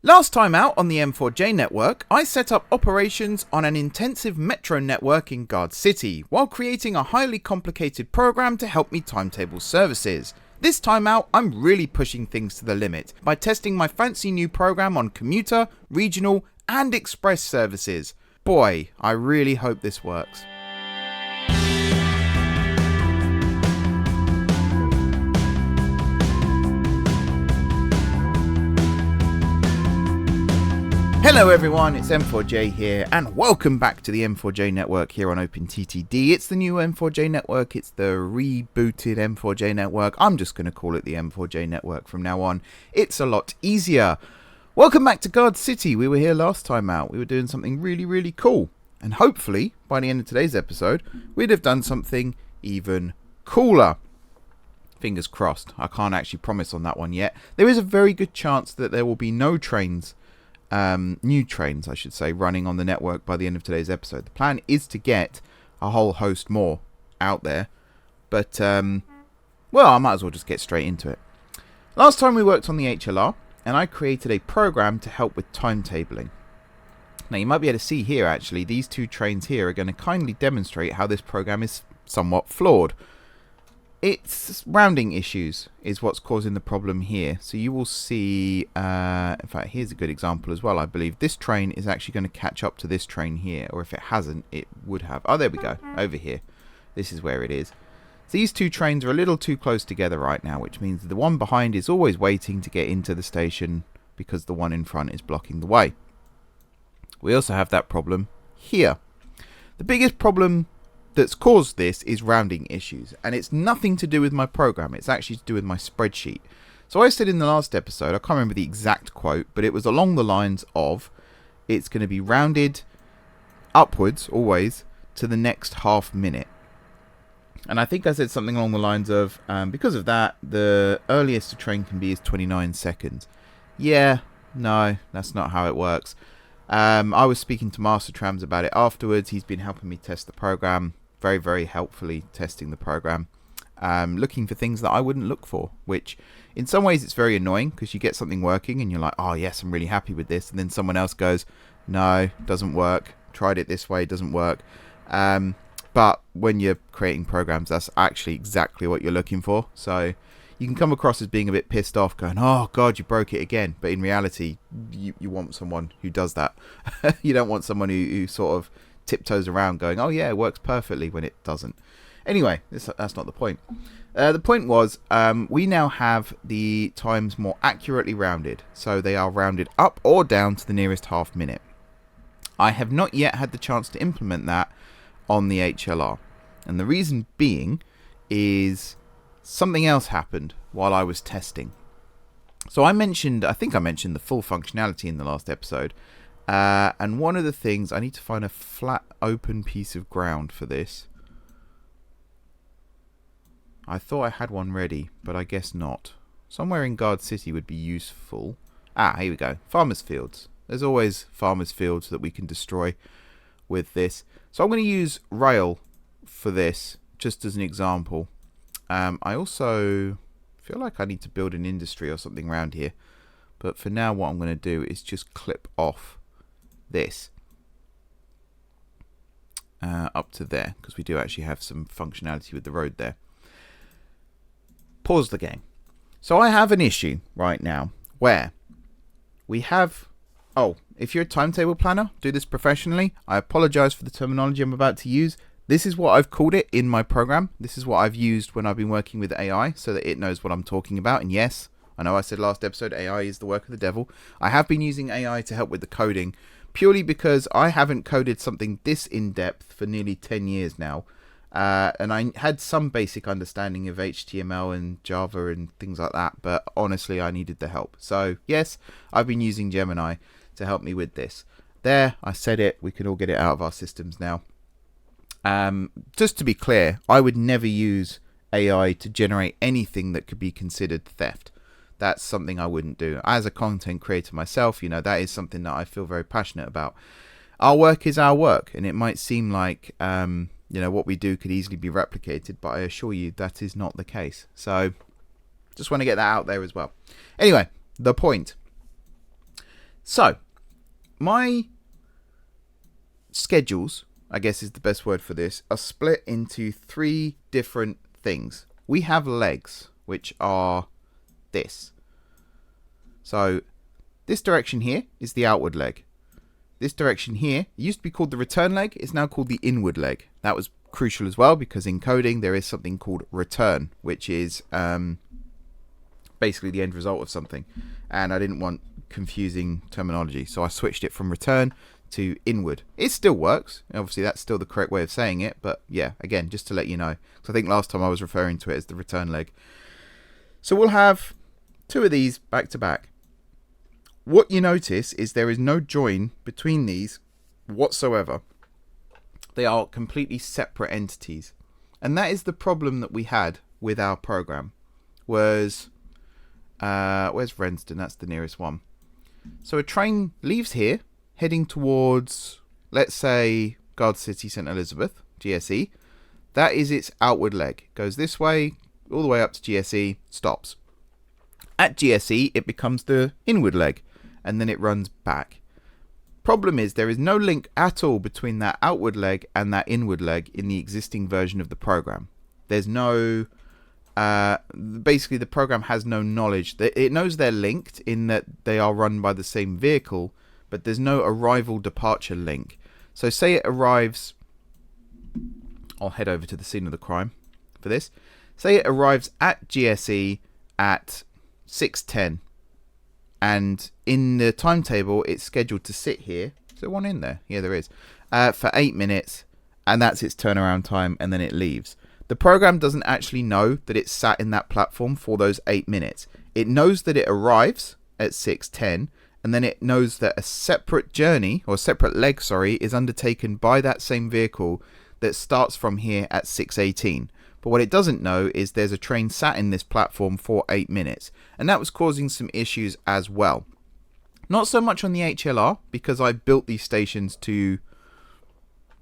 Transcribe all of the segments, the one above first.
Last time out on the M4J network, I set up operations on an intensive metro network in Guard City, while creating a highly complicated program to help me timetable services. This time out, I'm really pushing things to the limit by testing my fancy new program on commuter, regional, and express services. Boy, I really hope this works. Hello everyone, it's M4J here, and welcome back to the M4J network here on openttd. It's the new M4J network, it's the rebooted M4J network. I'm just going to call it the M4J network from now on. It's a lot easier. Welcome back to Guard City. We were here last time out. We were doing something really cool. And hopefully, by the end of today's episode, we'd have done something even cooler. Fingers crossed. I can't actually promise on that one yet. There is a very good chance that there will be no trains, new trains I should say, running on the network by the end of today's episode. The plan is to get a whole host more out there, but well, I might as well just get straight into it. Last time we worked on the HLR and I created a program to help with timetabling. Now you might be able to see here actually these two trains here are going to kindly demonstrate how this program is somewhat flawed. It's rounding issues is what's causing the problem here. So you will see, in fact, here's a good example as well, I believe. This train is actually going to catch up to this train here, or if it hasn't, it would have. Oh, there we go, over here. This is where it is. These two trains are a little too close together right now, which means the one behind is always waiting to get into the station because the one in front is blocking the way. We also have that problem here. The biggest problem that's caused this is rounding issues, and it's nothing to do with my program, it's actually to do with my spreadsheet. So I said in the last episode, I can't remember the exact quote, but it was along the lines of it's going to be rounded upwards always to the next half minute. And I think I said something along the lines of because of that the earliest a train can be is 29 seconds. Yeah, no, that's not how it works. I was speaking to Master Trams about it afterwards. He's been helping me test the program, very helpfully testing the program, looking for things that I wouldn't look for, which in some ways it's very annoying because you get something working and you're like, oh yes, I'm really happy with this, and then someone else goes, no, doesn't work, tried it this way, doesn't work. But when you're creating programs, that's actually exactly what you're looking for. So you can come across as being a bit pissed off, going, oh god, you broke it again, but in reality you want someone who does that. You don't want someone who sort of tiptoes around going, oh yeah, it works perfectly, when it doesn't. Anyway, that's not the point. The point was, we now have the times more accurately rounded, so they are rounded up or down to the nearest half minute. I have not yet had the chance to implement that on the HLR, and the reason being is something else happened while I was testing. So I think I mentioned the full functionality in the last episode. And one of the things, I need to find a flat open piece of ground for this. I thought I had one ready, but I guess not. Somewhere in Guard City would be useful. Here we go. Farmers' fields. There's always farmers' fields that we can destroy with this. So I'm going to use rail for this, just as an example. I also feel like I need to build an industry or something around here. But for now, what I'm going to do is just clip off this up to there, because we do actually have some functionality with the road there. Pause the game. So I have an issue right now where we have, if you're a timetable planner, do this professionally. I apologize for the terminology I'm about to use. This is what I've called it in my program. This is what I've used when I've been working with AI so that it knows what I'm talking about. And yes, I know I said last episode AI is the work of the devil. I have been using AI to help with the coding purely because I haven't coded something this in-depth for nearly 10 years now. And I had some basic understanding of HTML and Java and things like that, but honestly I needed the help. So yes, I've been using Gemini to help me with this. There, I said it, we can all get it out of our systems now. Just to be clear, I would never use AI to generate anything that could be considered theft. That's something I wouldn't do. As a content creator myself, that is something that I feel very passionate about. Our work is our work, and it might seem like what we do could easily be replicated, but I assure you that is not the case. So just want to get that out there as well. Anyway, the point. So, my schedules, I guess is the best word for this, are split into 3 different things. We have legs, which are this. So, this direction here is the outward leg. This direction here, it used to be called the return leg, it's now called the inward leg. That was crucial as well, because in coding there is something called return, which is basically the end result of something. And I didn't want confusing terminology, so I switched it from return to inward. It still works. Obviously, that's still the correct way of saying it, but yeah, again, just to let you know. Because I think last time I was referring to it as the return leg. So we'll have 2 of these back to back. What you notice is there is no join between these whatsoever. They are completely separate entities. And that is the problem that we had with our program. Where's Renston? That's the nearest one. So a train leaves here, heading towards, let's say, Guard City, St. Elizabeth, GSE. That is its outward leg. Goes this way, all the way up to GSE, stops. At GSE, it becomes the inward leg, and then it runs back. Problem is, there is no link at all between that outward leg and that inward leg in the existing version of the program. There's no... basically, the program has no knowledge. It knows they're linked in that they are run by the same vehicle, but there's no arrival-departure link. So say it arrives... I'll head over to the scene of the crime for this. Say it arrives at GSE at 6:10, and in the timetable it's scheduled to sit here. Is there one in there? Yeah, there is. For 8 minutes, and that's its turnaround time, and then it leaves. The program doesn't actually know that it's sat in that platform for those 8 minutes. It knows that it arrives at 6:10, and then it knows that a separate journey, or separate leg, sorry, is undertaken by that same vehicle that starts from here at 6:18. But what it doesn't know is there's a train sat in this platform for 8 minutes. And that was causing some issues as well. Not so much on the HLR, because I built these stations to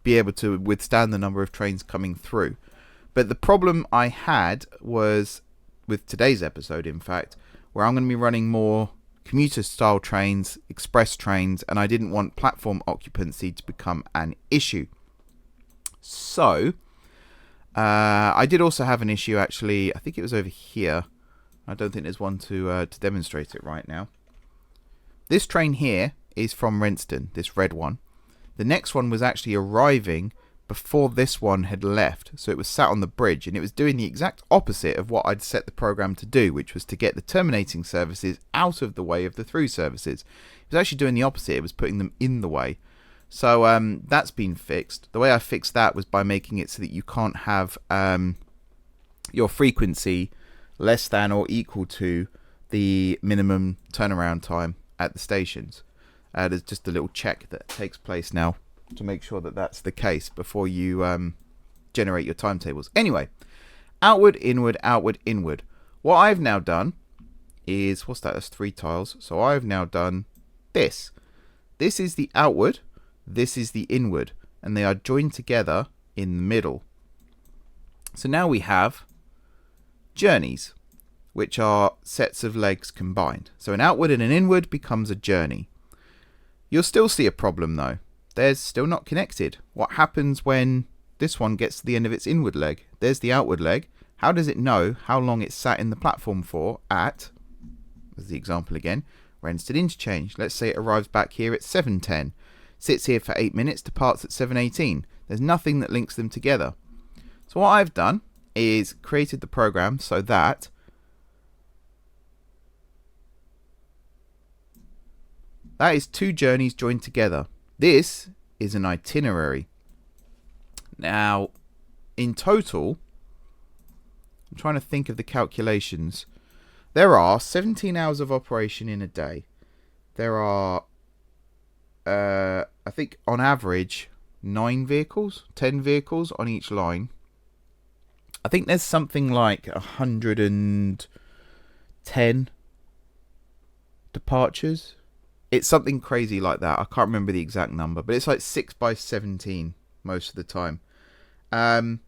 be able to withstand the number of trains coming through. But the problem I had was with today's episode, in fact, where I'm going to be running more commuter style trains, express trains, and I didn't want platform occupancy to become an issue. So, I did also have an issue, actually. I think it was over here. I don't think there's one to demonstrate it right now. This train here is from Renston, this red one. The next one was actually arriving before this one had left. So it was sat on the bridge, and it was doing the exact opposite of what I'd set the program to do, which was to get the terminating services out of the way of the through services. It was actually doing the opposite. It was putting them in the way. So that's been fixed. The way I fixed that was by making it so that you can't have your frequency less than or equal to the minimum turnaround time at the stations. There's just a little check that takes place now to make sure that that's the case before you generate your timetables. Anyway, outward, inward, outward, inward. What I've now done is, what's that? That's 3 tiles. So I've now done this. This is the outward. This is the inward, and they are joined together in the middle. So now we have journeys, which are sets of legs combined. So an outward and an inward becomes a journey. You'll still see a problem though. They're still not connected. What happens when this one gets to the end of its inward leg? There's the outward leg. How does it know how long it's sat in the platform for at, as the example again, Renston Interchange? Let's say it arrives back here at 7:10. Sits here for 8 minutes, departs at 7:18. There's nothing that links them together. So what I've done is created the program so that is 2 journeys joined together. This is an itinerary. Now, in total, I'm trying to think of the calculations. There are 17 hours of operation in a day. There are I think on average 9 vehicles, 10 vehicles on each line. I think there's something like 110 departures. It's something crazy like that. I can't remember the exact number, but it's like 6 by 17 most of the time. The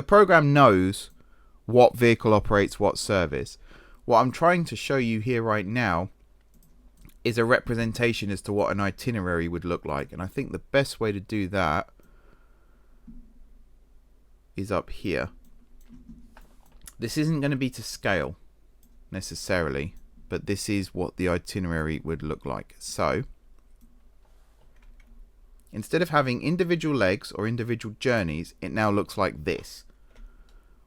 program knows what vehicle operates what service. What I'm trying to show you here right now is a representation as to what an itinerary would look like. And I think the best way to do that is up here. This isn't going to be to scale necessarily, but this is what the itinerary would look like. So instead of having individual legs or individual journeys, it now looks like this,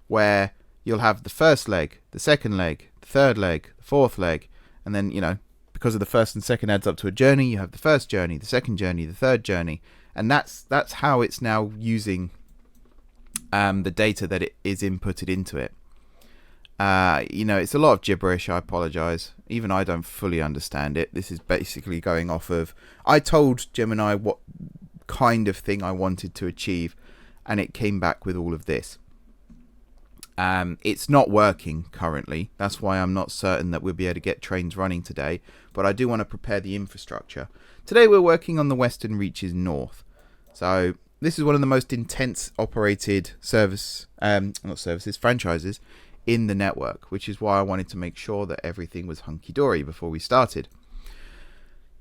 where you'll have the first leg, the second leg, the third leg, the fourth leg, and then, you know, because of the first and second adds up to a journey, you have the first journey, the second journey, the third journey, and that's how it's now using the data that it is inputted into it. You know, it's a lot of gibberish. I apologize. Even I don't fully understand it. This is basically going off of, I told Gemini what kind of thing I wanted to achieve, and it came back with all of this. It's not working currently. That's why I'm not certain that we'll be able to get trains running today, but I do want to prepare the infrastructure. Today we're working on the Western Reaches North. So this is one of the most intense operated franchises in the network, which is why I wanted to make sure that everything was hunky-dory before we started.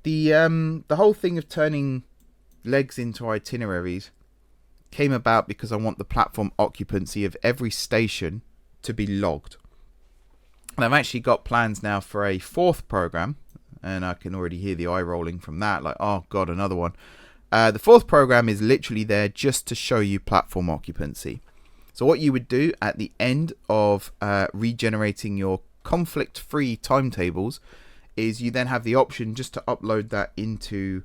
The whole thing of turning legs into itineraries came about because I want the platform occupancy of every station to be logged. And I've actually got plans now for a fourth program, and I can already hear the eye rolling from that, like, oh god, another one. The fourth program is literally there just to show you platform occupancy. So what you would do at the end of regenerating your conflict-free timetables is you then have the option just to upload that into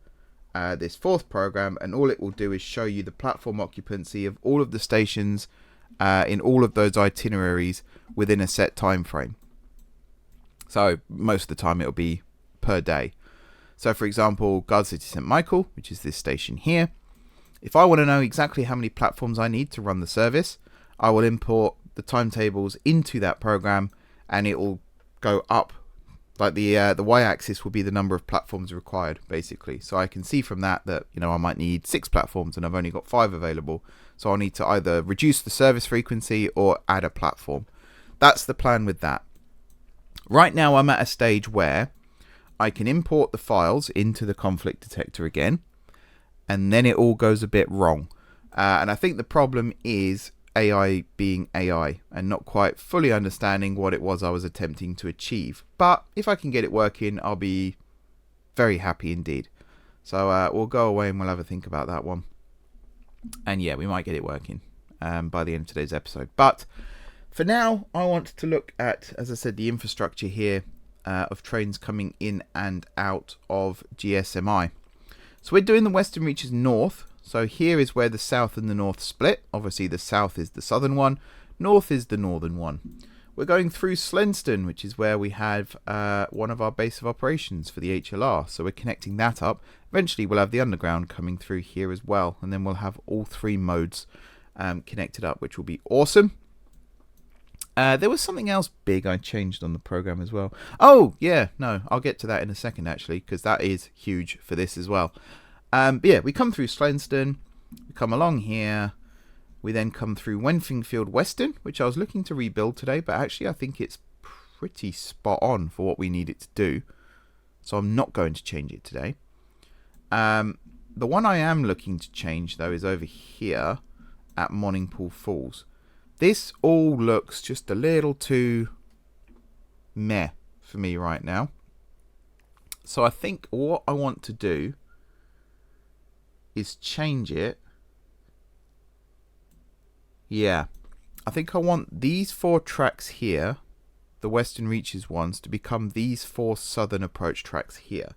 this fourth program, and all it will do is show you the platform occupancy of all of the stations in all of those itineraries within a set time frame. So most of the time it'll be per day. So for example, Guard City St. Michael, which is this station here, if I want to know exactly how many platforms I need to run the service, I will import the timetables into that program, and it will go up. Like the y-axis will be the number of platforms required, basically. So I can see from that, you know, I might need 6 platforms and I've only got 5 available. So I'll need to either reduce the service frequency or add a platform. That's the plan with that. Right now I'm at a stage where I can import the files into the conflict detector again, and then it all goes a bit wrong. And I think the problem is AI being AI and not quite fully understanding what it was I was attempting to achieve. But if I can get it working, I'll be very happy indeed. So we'll go away and we'll have a think about that one. And yeah, we might get it working by the end of today's episode. But for now, I want to look at, as I said, the infrastructure here of trains coming in and out of GSMI. So we're doing the Western Reaches North. So here is where the south and the north split. Obviously the south is the southern one, north is the northern one. We're going through Slenston, which is where we have one of our base of operations for the HLR. So we're connecting that up. Eventually we'll have the underground coming through here as well, and then we'll have all 3 modes connected up, which will be awesome. There was something else big I changed on the program as well. Oh yeah, no, I'll get to that in a second actually, because that is huge for this as well. But yeah, we come through Slenston, we come along here, we then come through Wenfingfield Western, which I was looking to rebuild today, but actually I think it's pretty spot on for what we need it to do, so I'm not going to change it today. The one I am looking to change though is over here at Monningpool Falls. This all looks just a little too meh for me right now, so I think what I want to do is change it. Yeah, I think I want these 4 tracks here, the Western Reaches ones, to become these 4 southern approach tracks here.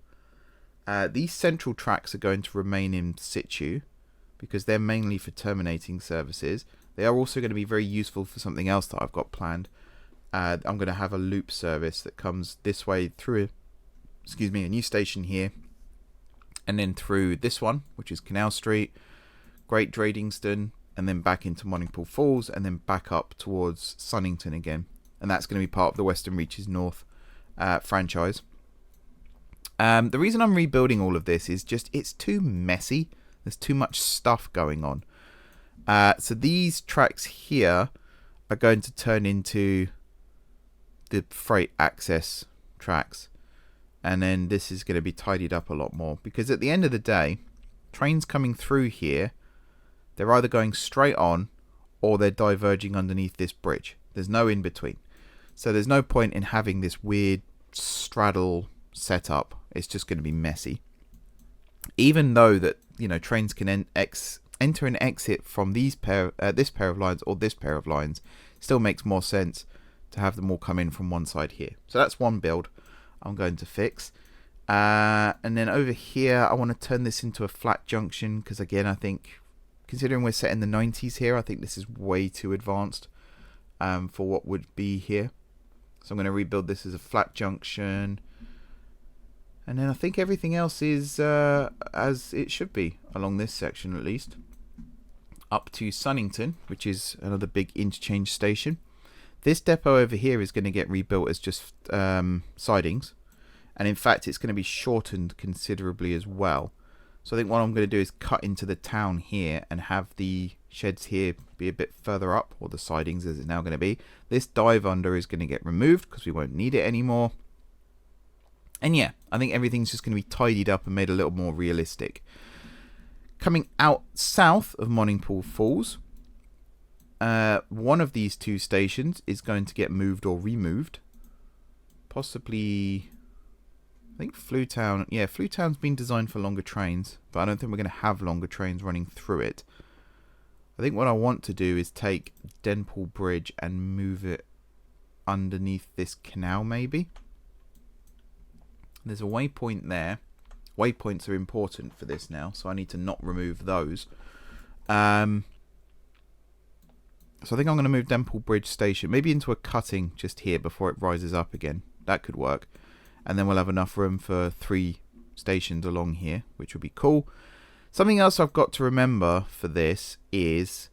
These central tracks are going to remain in situ because they're mainly for terminating services. They are also going to be very useful for something else that I've got planned. I'm going to have a loop service that comes this way through a new station here, and then through this one, which is Canal Street, Great Dradingston, and then back into Monningpool Falls, and then back up towards Sunnington again. And that's going to be part of the Western Reaches North franchise. The reason I'm rebuilding all of this is just it's too messy. There's too much stuff going on. So these tracks here are going to turn into the freight access tracks. and then this is going to be tidied up a lot more, because at the end of the day, trains coming through here, they're either going straight on or they're diverging underneath this bridge. There's no in between. So there's no point in having this weird straddle setup. It's just going to be messy. Even though that, you know, trains can enter and exit from this pair of lines or this pair of lines, still makes more sense to have them all come in from one side here. So that's one build I'm going to fix. And then over here, I want to turn this into a flat junction, because again, I think, considering we're set in the 90s here, I think this is way too advanced for what would be here. So I'm going to rebuild this as a flat junction. And then I think everything else is as it should be along this section, at least. Up to Sunnington, which is another big interchange station. This depot over here is going to get rebuilt as just sidings. And in fact, it's going to be shortened considerably as well. So I think what I'm going to do is cut into the town here and have the sheds here be a bit further up, or the sidings as it's now going to be. This dive under is going to get removed because we won't need it anymore. And yeah, I think everything's just going to be tidied up and made a little more realistic. Coming out south of Monningpool Falls, one of these two stations is going to get moved or removed. Possibly, I think Fluetown. Yeah, Fluetown's been designed for longer trains, but I don't think we're going to have longer trains running through it. I think what I want to do is take Denpool Bridge and move it underneath this canal, maybe. There's a waypoint there. Waypoints are important for this now, so I need to not remove those. So I think I'm going to move Denpool Bridge Station maybe into a cutting just here before it rises up again. That could work. And then we'll have enough room for 3 stations along here, which would be cool. Something else I've got to remember for this is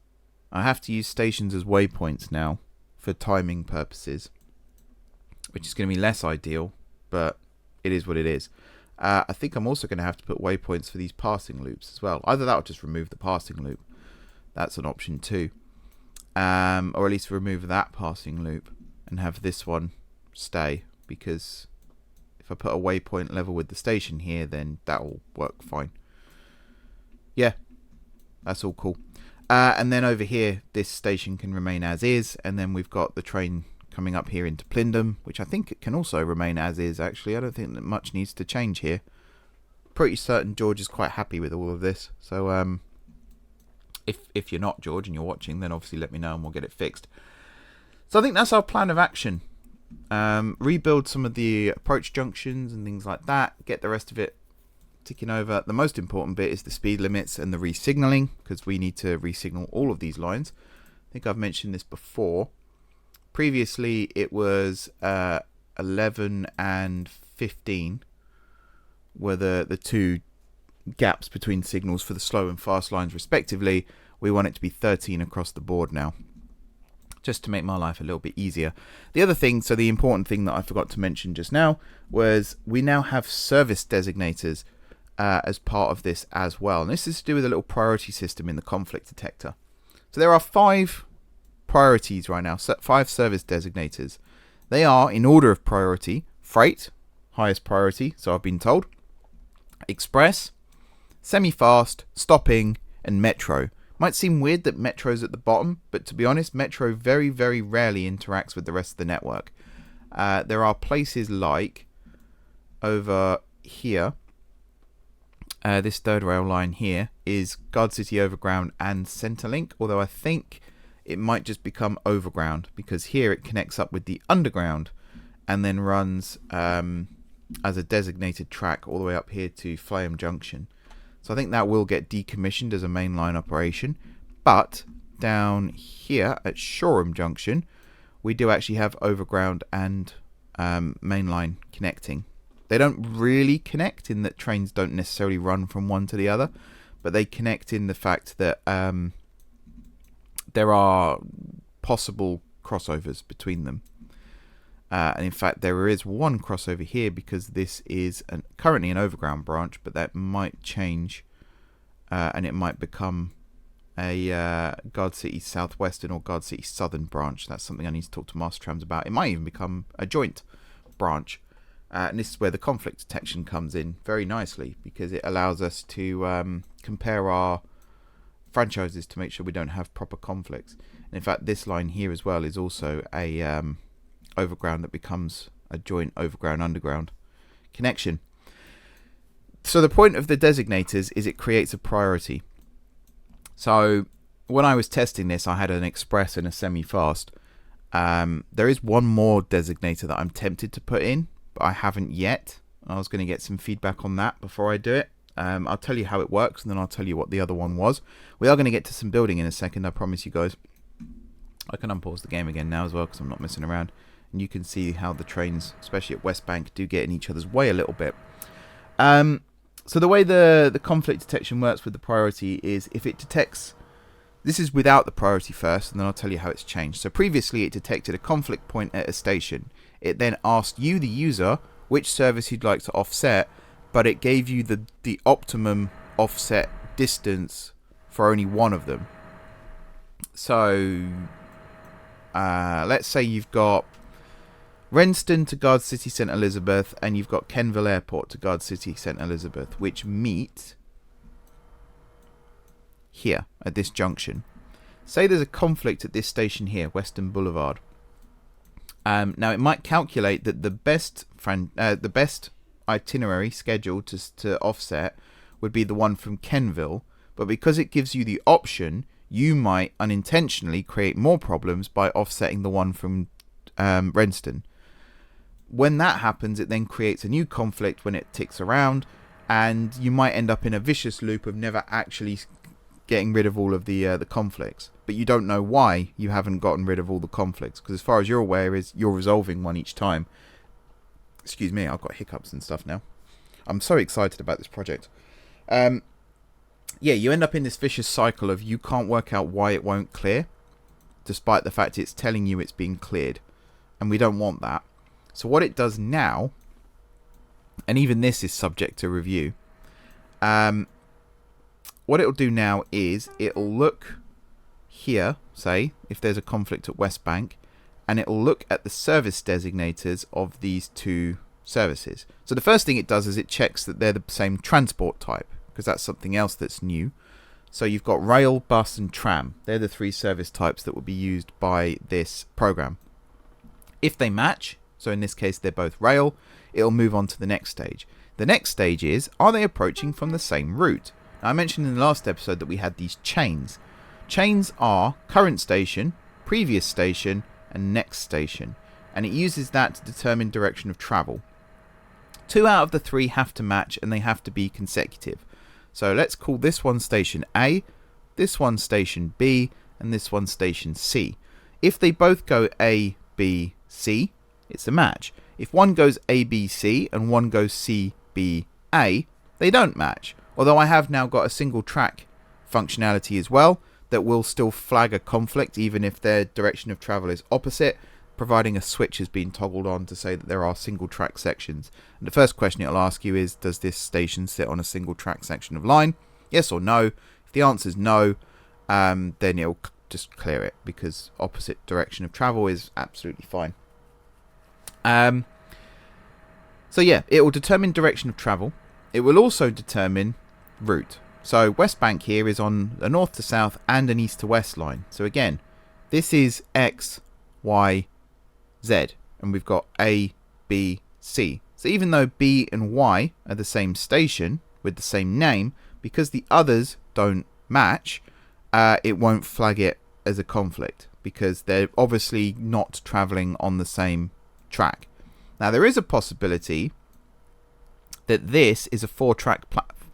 I have to use stations as waypoints now for timing purposes, which is going to be less ideal, but it is what it is. I think I'm also going to have to put waypoints for these passing loops as well. Either that or just remove the passing loop. That's an option too. Or at least remove that passing loop and have this one stay, because if I put a waypoint level with the station here, then that will work fine. Yeah, that's all cool. And then over here, this station can remain as is, and then we've got the train coming up here into Plindon, which I think it can also remain as is, actually. I don't think that much needs to change here. Pretty certain George is quite happy with all of this. So if you're not, George, and you're watching, then obviously let me know and we'll get it fixed. So I think that's our plan of action. Rebuild some of the approach junctions and things like that. Get the rest of it ticking over. The most important bit is the speed limits and the resignaling, because we need to resignal all of these lines. I think I've mentioned this before. Previously, it was 11 and 15 were the two gaps between signals for the slow and fast lines, respectively. We want it to be 13 across the board now, just to make my life a little bit easier. The other thing, so the important thing that I forgot to mention just now, was we now have service designators as part of this as well. And this is to do with a little priority system in the conflict detector. So there are 5 priorities right now, 5 service designators. They are, in order of priority: freight, highest priority, so I've been told; express, semi-fast, stopping, and metro. Might seem weird that metro's at the bottom, but to be honest, metro very, very rarely interacts with the rest of the network. There are places like over here, this third rail line here is Guard City Overground and Centrelink, although I think it might just become Overground, because here it connects up with the Underground and then runs as a designated track all the way up here to Flame Junction. So I think that will get decommissioned as a mainline operation. But down here at Shoreham Junction, we do actually have Overground and mainline connecting. They don't really connect in that trains don't necessarily run from one to the other, but they connect in the fact that there are possible crossovers between them. And in fact, there is one crossover here, because this is currently an Overground branch, but that might change and it might become a Guard City Southwestern or Guard City Southern branch. That's something I need to talk to Master Trams about. It might even become a joint branch. And this is where the conflict detection comes in very nicely, because it allows us to compare our franchises to make sure we don't have proper conflicts. And in fact, this line here as well is also a overground that becomes a joint overground-underground connection. So the point of the designators is it creates a priority. So when I was testing this, I had an express and a semi-fast. There is one more designator that I'm tempted to put in, but I haven't yet. I was going to get some feedback on that before I do it. I'll tell you how it works, and then I'll tell you what the other one was. We are going to get to some building in a second, I promise you guys. I can unpause the game again now as well, because I'm not messing around. And you can see how the trains, especially at West Bank, do get in each other's way a little bit. So the way the conflict detection works with the priority is if it detects... This is without the priority first, and then I'll tell you how it's changed. So previously it detected a conflict point at a station. It then asked you, the user, which service you'd like to offset, but it gave you the optimum offset distance for only one of them. So let's say you've got Renston to guard City St Elizabeth, and you've got Kenville Airport to guard City St Elizabeth, which meet here at this junction. Say there's a conflict at this station here, Western Boulevard. Now it might calculate that the best itinerary schedule to offset would be the one from Kenville, but because it gives you the option, you might unintentionally create more problems by offsetting the one from Renston. When that happens, it then creates a new conflict when it ticks around, and you might end up in a vicious loop of never actually getting rid of all of the conflicts, but you don't know why you haven't gotten rid of all the conflicts, because as far as you're aware is you're resolving one each time. Excuse me, I've got hiccups and stuff now. I'm so excited about this project. Yeah, you end up in this vicious cycle of you can't work out why it won't clear, despite the fact it's telling you it's being cleared, and we don't want that. So what it does now, and even this is subject to review, what it'll do now is it'll look here, say, if there's a conflict at West Bank, and it'll look at the service designators of these two services. So the first thing it does is it checks that they're the same transport type, because that's something else that's new. So you've got rail, bus, and tram. They're the three service types that will be used by this program. If they match, so in this case they're both rail, it'll move on to the next stage. The next stage is, are they approaching from the same route? Now, I mentioned in the last episode that we had these chains. Chains are current station, previous station, and next station, and it uses that to determine direction of travel. 2 out of the 3 have to match, and they have to be consecutive. So let's call this one station A, this one station B, and this one station C. If they both go A, B, C, it's a match. If one goes A, B, C, and one goes C, B, A, they don't match. Although I have now got a single track functionality as well that will still flag a conflict even if their direction of travel is opposite, providing a switch has been toggled on to say that there are single track sections. And the first question it'll ask you is, does this station sit on a single track section of line? Yes or no. If the answer is no, then it'll just clear it, because opposite direction of travel is absolutely fine. So yeah, it will determine direction of travel. It will also determine route. So West Bank here is on a north to south and an east to west line. So again, this is X, Y, Z, and we've got A, B, C. So even though B and Y are the same station with the same name, because the others don't match, it won't flag it as a conflict, because they're obviously not traveling on the same track. Now there is a possibility that this is a 4-track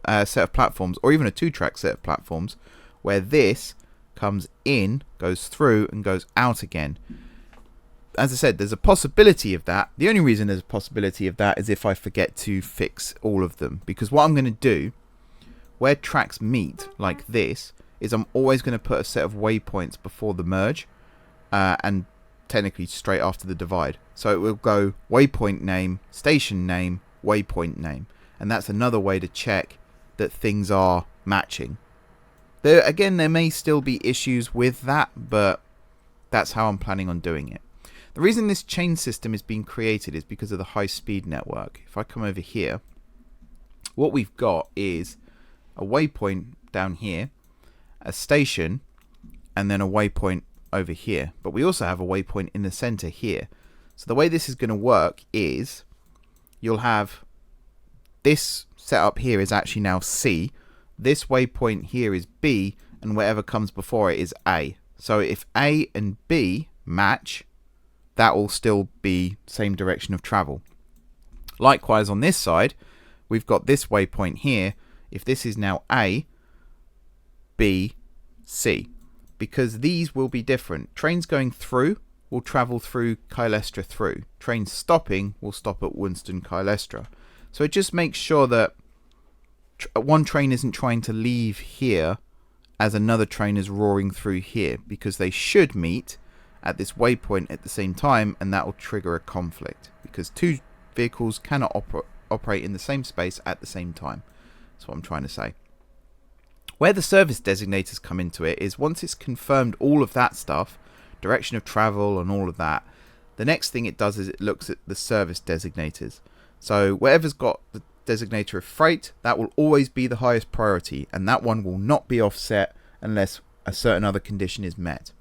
set of platforms, or even a 2-track set of platforms, where this comes in, goes through, and goes out again. As I said, there's a possibility of that. The only reason there's a possibility of that is if I forget to fix all of them, because what I'm going to do, where tracks meet, like this, is I'm always going to put a set of waypoints before the merge, and technically straight after the divide. So it will go waypoint name, station name, waypoint name, and that's another way to check that things are matching. There may still be issues with that, but that's how I'm planning on doing it. The The reason this chain system is being created is because of the high-speed network. If I come over here, what we've got is a waypoint down here, a station, and then a waypoint over here. But we also have a waypoint in the center here. So the way this is going to work is you'll have this setup here is actually now C. This waypoint here is B, and whatever comes before it is A. So if A and B match, that will still be same direction of travel. Likewise on this side, we've got this waypoint here. If this is now A, B, C, because these will be different. Trains going through will travel through Kylestra through. Trains stopping will stop at Winston Kylestra. So it just makes sure that one train isn't trying to leave here as another train is roaring through here, because they should meet at this waypoint at the same time, and that will trigger a conflict because two vehicles cannot operate in the same space at the same time. That's what I'm trying to say. Where the service designators come into it is once it's confirmed all of that stuff, direction of travel and all of that, the next thing it does is it looks at the service designators. So whatever's got the designator of freight, that will always be the highest priority, and that one will not be offset unless a certain other condition is met.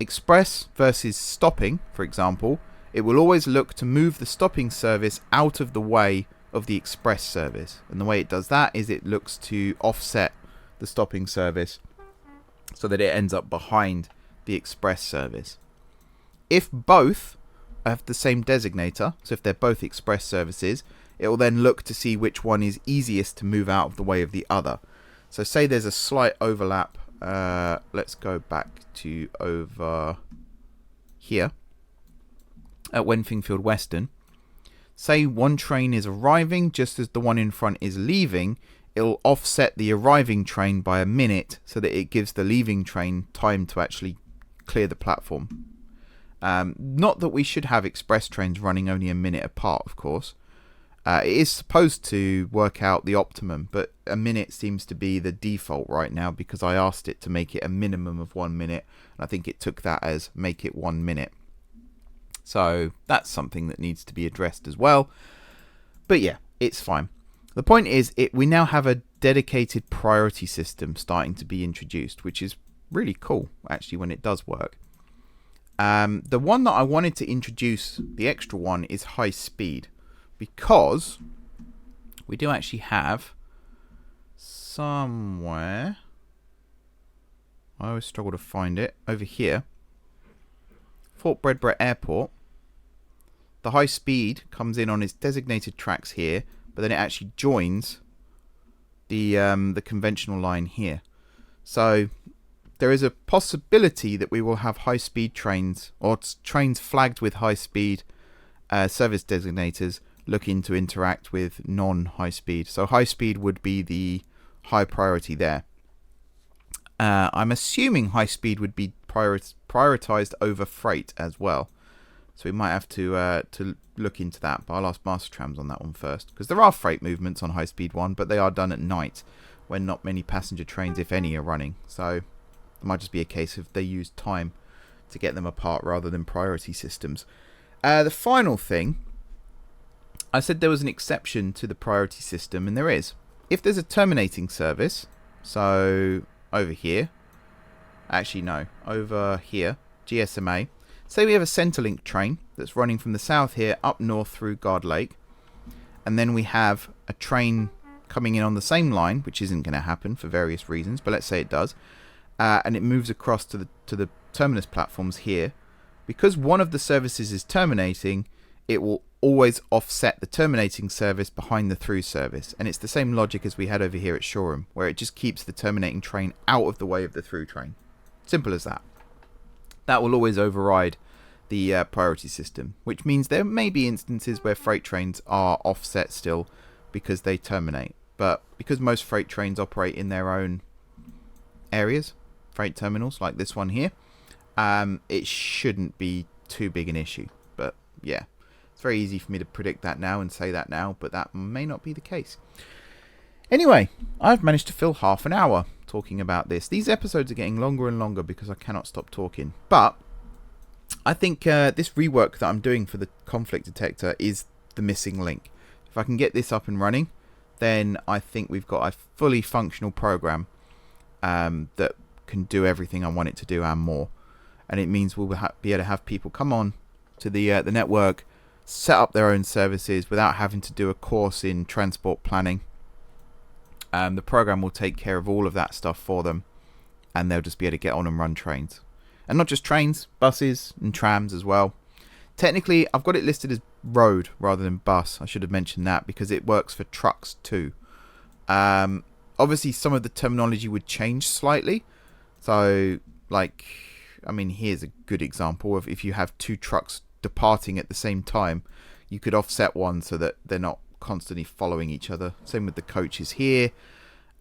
Express versus stopping, for example, it will always look to move the stopping service out of the way of the express service, and the way it does that is it looks to offset the stopping service so that it ends up behind the express service. If both have the same designator, so if they're both express services, it will then look to see which one is easiest to move out of the way of the other. So say there's a slight overlap. Let's go back to over here at Wenfingfield Western. Say one train is arriving just as the one in front is leaving, it'll offset the arriving train by a minute so that it gives the leaving train time to actually clear the platform. Not that we should have express trains running only a minute apart, of course. It is supposed to work out the optimum, but a minute seems to be the default right now because I asked it to make it a minimum of 1 minute, and I think it took that as make it 1 minute. So that's something that needs to be addressed as well. But yeah, it's fine. The point is, we now have a dedicated priority system starting to be introduced, which is really cool, actually, when it does work. The one that I wanted to introduce, the extra one, is high speed. Because we do actually have somewhere, I always struggle to find it, over here, Fort Bredbret Airport. The high speed comes in on its designated tracks here, but then it actually joins the conventional line here. So there is a possibility that we will have high speed trains, or trains flagged with high speed service designators, looking to interact with non-high speed. So high speed would be the high priority there. I'm assuming high speed would be prioritized over freight as well. So we might have to look into that, but I'll ask Master Trams on that one first, because there are freight movements on high speed one, but they are done at night when not many passenger trains, if any, are running. So it might just be a case of they use time to get them apart rather than priority systems. The final thing, I said there was an exception to the priority system, and there is. If there's a terminating service, so over here, actually no, over here, GSMA, say we have a Centrelink train that's running from the south here up north through Guard Lake, and then we have a train coming in on the same line, which isn't going to happen for various reasons, but let's say it does, and it moves across to the terminus platforms here. Because one of the services is terminating, it will always offset the terminating service behind the through service. And it's the same logic as we had over here at Shoreham, where it just keeps the terminating train out of the way of the through train. Simple as that. That will always override the priority system, which means there may be instances where freight trains are offset still because they terminate. But because most freight trains operate in their own areas, freight terminals like this one here, it shouldn't be too big an issue. But yeah, it's very easy for me to predict that now and say that now, but that may not be the case. Anyway, I've managed to fill half an hour talking about this. These episodes are getting longer and longer because I cannot stop talking. But I think this rework that I'm doing for the conflict detector is the missing link. If I can get this up and running, then I think we've got a fully functional program that can do everything I want it to do and more. And it means we'll be able to have people come on to the network, set up their own services without having to do a course in transport planning. The program will take care of all of that stuff for them, and they'll just be able to get on and run trains. And not just trains, buses and trams as well. Technically, I've got it listed as road rather than bus. I should have mentioned that because it works for trucks too. Obviously, some of the terminology would change slightly. So, like, I mean, here's a good example of if you have two trucks departing at the same time, you could offset one so that they're not constantly following each other. Same with the coaches here.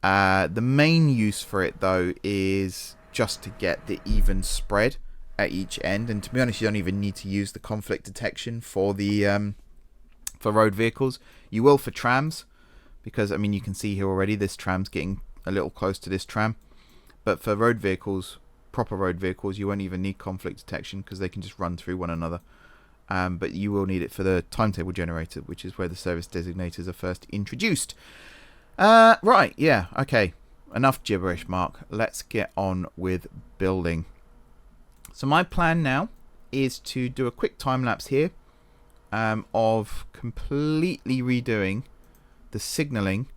The main use for it, though, is just to get the even spread at each end. And to be honest, you don't even need to use the conflict detection for the for road vehicles. You will for trams, because I mean you can see here already this tram's getting a little close to this tram. But for road vehicles, proper road vehicles, you won't even need conflict detection because they can just run through one another. But you will need it for the timetable generator, which is where the service designators are first introduced. Right, yeah, okay. Enough gibberish, Mark. Let's get on with building. So my plan now is to do a quick time lapse here of completely redoing the signalling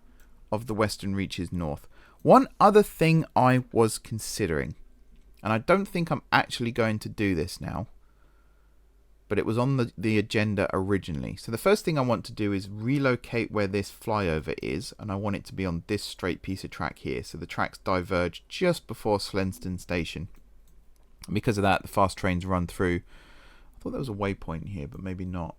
of the Western Reaches North. One other thing I was considering, and I don't think I'm actually going to do this now, but it was on the agenda originally. So the first thing I want to do is relocate where this flyover is, and I want it to be on this straight piece of track here. So the tracks diverge just before Slenston Station. And because of that, the fast trains run through. I thought there was a waypoint here, but maybe not.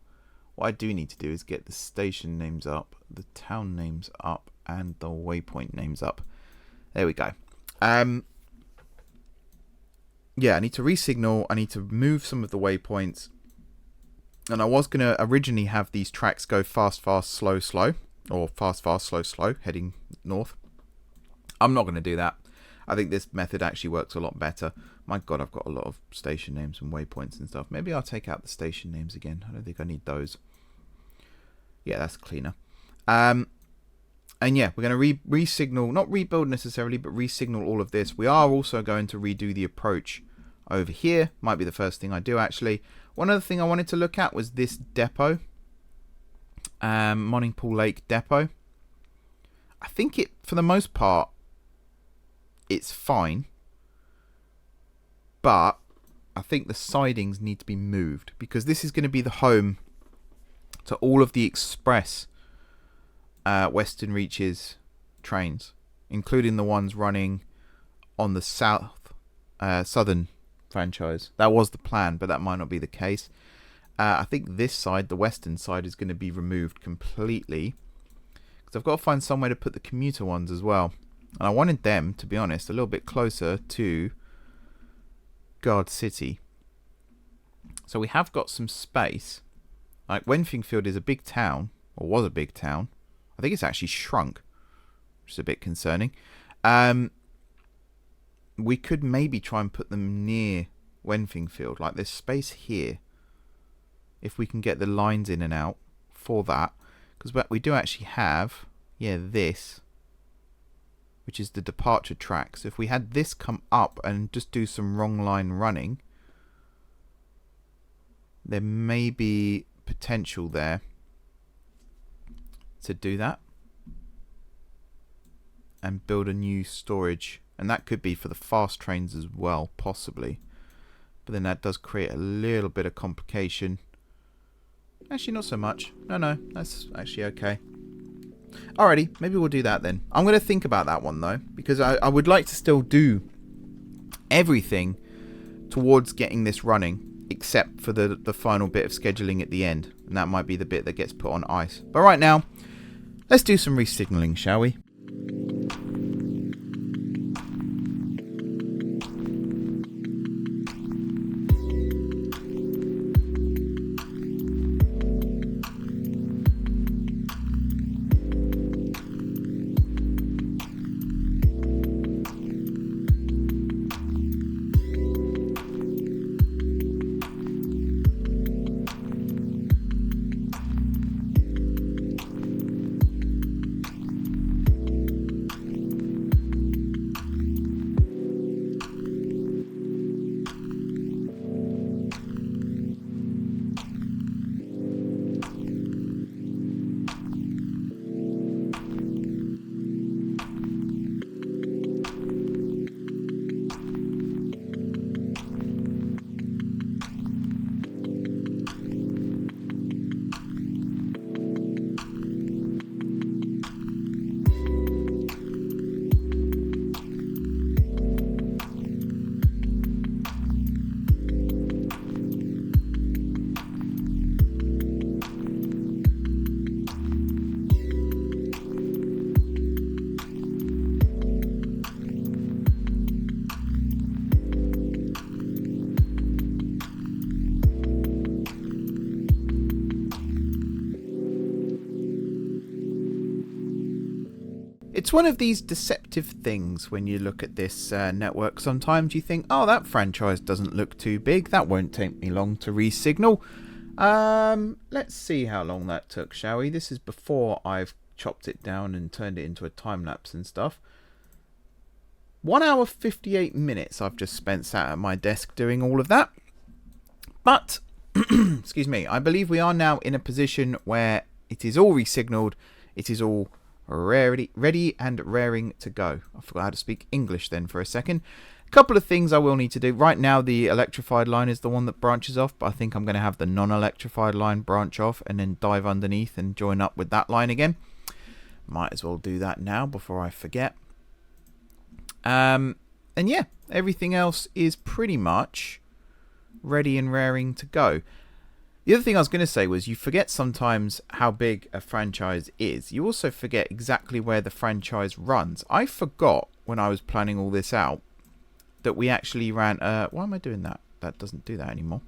What I do need to do is get the station names up, the town names up, and the waypoint names up. There we go. Yeah, I need to re-signal. I need to move some of the waypoints. And I was going to originally have these tracks go fast, fast, slow, slow. Or fast, fast, slow, slow, heading north. I'm not going to do that. I think this method actually works a lot better. My God, I've got a lot of station names and waypoints and stuff. Maybe I'll take out the station names again. I don't think I need those. Yeah, that's cleaner. And yeah, we're going to re-signal, not rebuild necessarily, but re-signal all of this. We are also going to redo the approach over here. Might be the first thing I do, actually. One other thing I wanted to look at was this depot. Monningpool Lake Depot. I think it, for the most part, it's fine. But I think the sidings need to be moved, because this is going to be the home to all of the express Western Reaches trains, including the ones running on the southern franchise. That was the plan, but that might not be the case. I think this side, the western side, is going to be removed completely, because I've got to find somewhere to put the commuter ones as well. And I wanted them, to be honest, a little bit closer to Guard City. So we have got some space. Like, Wenfingfield is a big town, or was a big town. I think it's actually shrunk, which is a bit concerning. We could maybe try and put them near Wenfingfield. Like, there's space here, if we can get the lines in and out for that. Because we do actually have, yeah, this, which is the departure track. So if we had this come up and just do some wrong line running, there may be potential there to do that and build a new storage. And that could be for the fast trains as well, possibly. But then that does create a little bit of complication. Actually, not so much. No, that's actually okay. Alrighty, maybe we'll do that then. I'm going to think about that one, though, because I would like to still do everything towards getting this running, except for the final bit of scheduling at the end. And that might be the bit that gets put on ice. But right now, let's do some resignaling, shall we? It's one of these deceptive things when you look at this network. Sometimes you think, oh, that franchise doesn't look too big. That won't take me long to resignal. Let's see how long that took, shall we? This is before I've chopped it down and turned it into a time lapse and stuff. 1 hour 58 minutes I've just spent sat at my desk doing all of that. But, excuse me, I believe we are now in a position where it is all resignaled. It is all ready and raring to go. I forgot how to speak English then for a second. A couple of things I will need to do. Right now the electrified line is the one that branches off, but I think I'm going to have the non-electrified line branch off and then dive underneath and join up with that line again. Might as well do that now before I forget. And yeah, everything else is pretty much ready and raring to go. The other thing I was going to say was you forget sometimes how big a franchise is. You also forget exactly where the franchise runs. I forgot when I was planning all this out that we actually ran... why am I doing that? That doesn't do that anymore.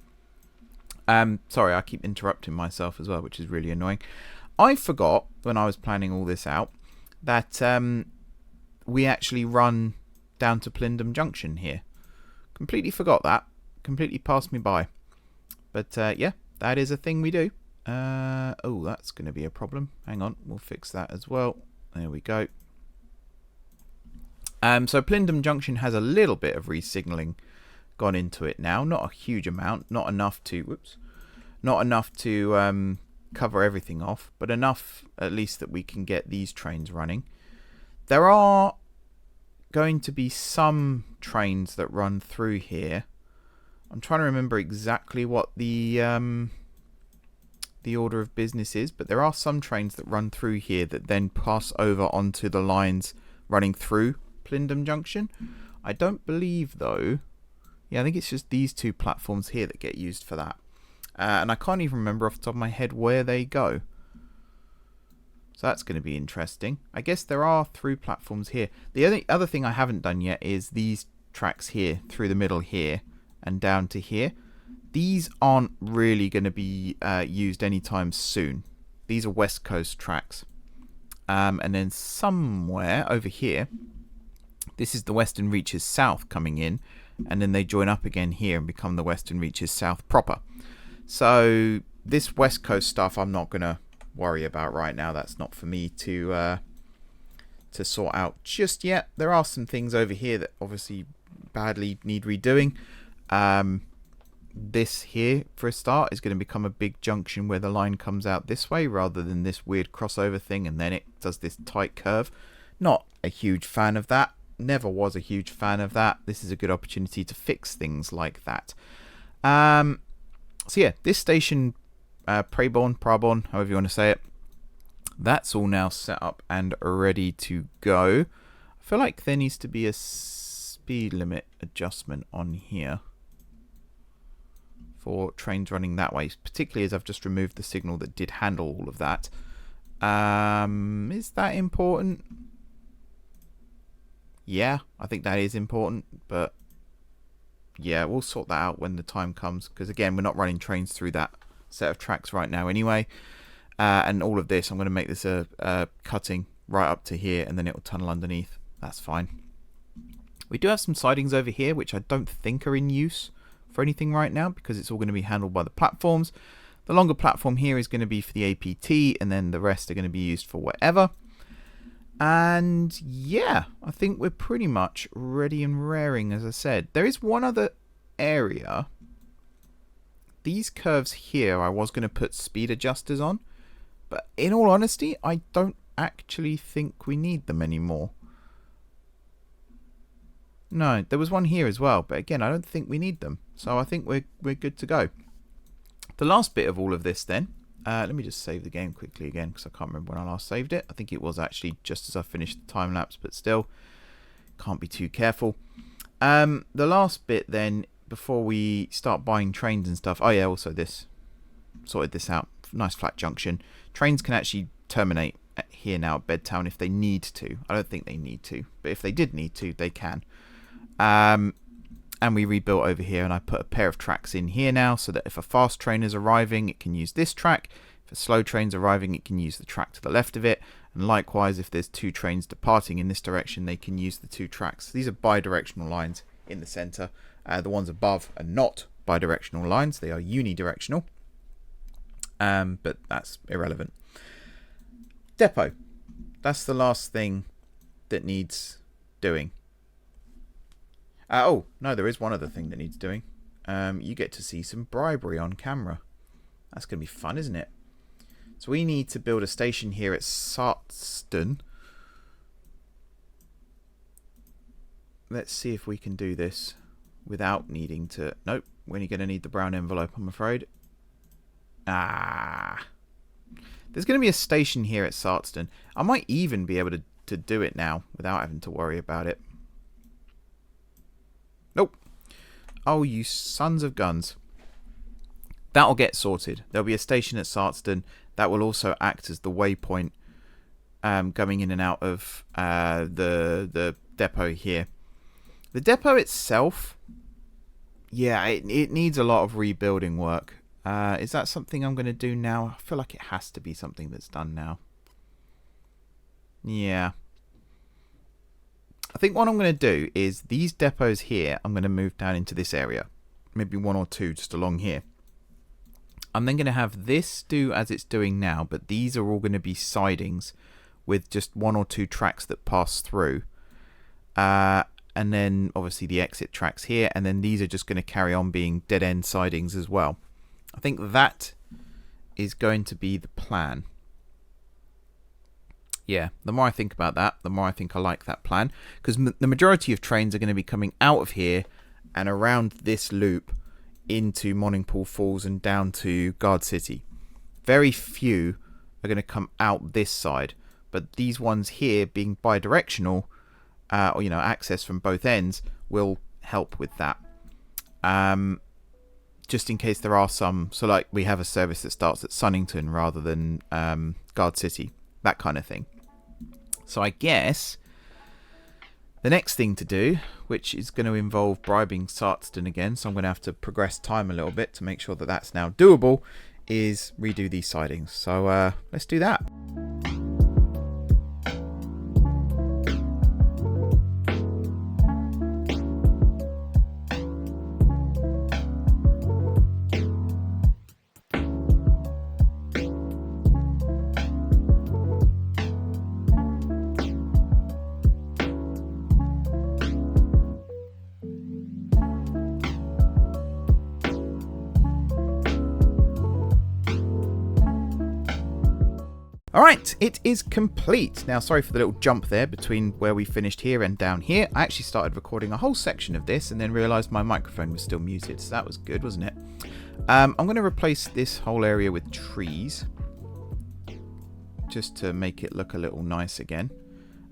Sorry, I keep interrupting myself as well, which is really annoying. I forgot when I was planning all this out that we actually run down to Plindham Junction here. Completely forgot that. Completely passed me by. But yeah. That is a thing we do. Oh, that's going to be a problem. Hang on, we'll fix that as well. There we go. So Plindham Junction has a little bit of resignaling gone into it now. Not a huge amount. Not enough to... Whoops. Not enough to cover everything off. But enough, at least, that we can get these trains running. There are going to be some trains that run through here. I'm trying to remember exactly what the order of business is, but there are some trains that run through here that then pass over onto the lines running through Plindham Junction. I don't believe, though... Yeah, I think it's just these two platforms here that get used for that. And I can't even remember off the top of my head where they go. So that's going to be interesting. I guess there are through platforms here. The other thing I haven't done yet is these tracks here, through the middle here. And down to here. These aren't really going to be used anytime soon. These are West Coast tracks. And then somewhere over here, this is the Western Reaches South coming in. And then they join up again here and become the Western Reaches South proper. So this West Coast stuff I'm not going to worry about right now. That's not for me to sort out just yet. There are some things over here that obviously badly need redoing. This here, for a start, is going to become a big junction where the line comes out this way rather than this weird crossover thing, and then it does this tight curve. Not a huge fan of that. Never was a huge fan of that. This is a good opportunity to fix things like that. So yeah, this station, Prabon, however you want to say it, that's all now set up and ready to go. I feel like there needs to be a speed limit adjustment on here for trains running that way, particularly as I've just removed the signal that did handle all of that. Is that important? Yeah, I think that is important, but yeah, we'll sort that out when the time comes, because again, we're not running trains through that set of tracks right now anyway. And all of this, I'm going to make this a cutting right up to here, and then it will tunnel underneath. That's fine. We do have some sidings over here, which I don't think are in use for anything right now, because it's all going to be handled by the platforms. The longer platform here is going to be for the APT, and then the rest are going to be used for whatever. And yeah, I think we're pretty much ready and raring, as I said. There is one other area. These curves here, I was going to put speed adjusters on, but in all honesty, I don't actually think we need them anymore. No, there was one here as well, but again, I don't think we need them. So I think we're good to go. The last bit of all of this then, let me just save the game quickly again, because I can't remember when I last saved it. I think it was actually just as I finished the time lapse, but still, can't be too careful. The last bit then, before we start buying trains and stuff, oh yeah, also this, sorted this out, nice flat junction. Trains can actually terminate here now at Bedtown if they need to. I don't think they need to, but if they did need to, they can. And we rebuilt over here, and I put a pair of tracks in here now, so that if a fast train is arriving, it can use this track. If a slow train's arriving, it can use the track to the left of it. And likewise, if there's two trains departing in this direction, they can use the two tracks. These are bidirectional lines in the centre. The ones above are not bidirectional lines. They are unidirectional. But that's irrelevant. Depot. That's the last thing that needs doing. Oh, no, there is one other thing that needs doing. You get to see some bribery on camera. That's going to be fun, isn't it? So we need to build a station here at Sartston. Let's see if we can do this without needing to... Nope, we're only going to need the brown envelope, I'm afraid. There's going to be a station here at Sartston. I might even be able to do it now without having to worry about it. Nope. Oh, you sons of guns. That'll get sorted. There'll be a station at Sartston that will also act as the waypoint going in and out of the depot here. The depot itself, yeah, it needs a lot of rebuilding work. Is that something I'm going to do now? I feel like it has to be something that's done now. Yeah. I think what I'm going to do is these depots here, I'm going to move down into this area. Maybe one or two just along here. I'm then going to have this do as it's doing now, but these are all going to be sidings with just one or two tracks that pass through. And then obviously the exit tracks here, and then these are just going to carry on being dead-end sidings as well. I think that is going to be the plan. Yeah, the more I think about that, the more I think I like that plan. Because the majority of trains are going to be coming out of here and around this loop into Monningpool Falls and down to Guard City. Very few are going to come out this side. But these ones here being bidirectional, or access from both ends, will help with that. Just in case there are some, so like we have a service that starts at Sunnington rather than Guard City, that kind of thing. So I guess the next thing to do, which is going to involve bribing Sartston again, so I'm going to have to progress time a little bit to make sure that that's now doable, is redo these sidings. So let's do that. Alright, it is complete. Now, sorry for the little jump there between where we finished here and down here. I actually started recording a whole section of this and then realised my microphone was still muted, so that was good, wasn't it? I'm going to replace this whole area with trees, just to make it look a little nice again.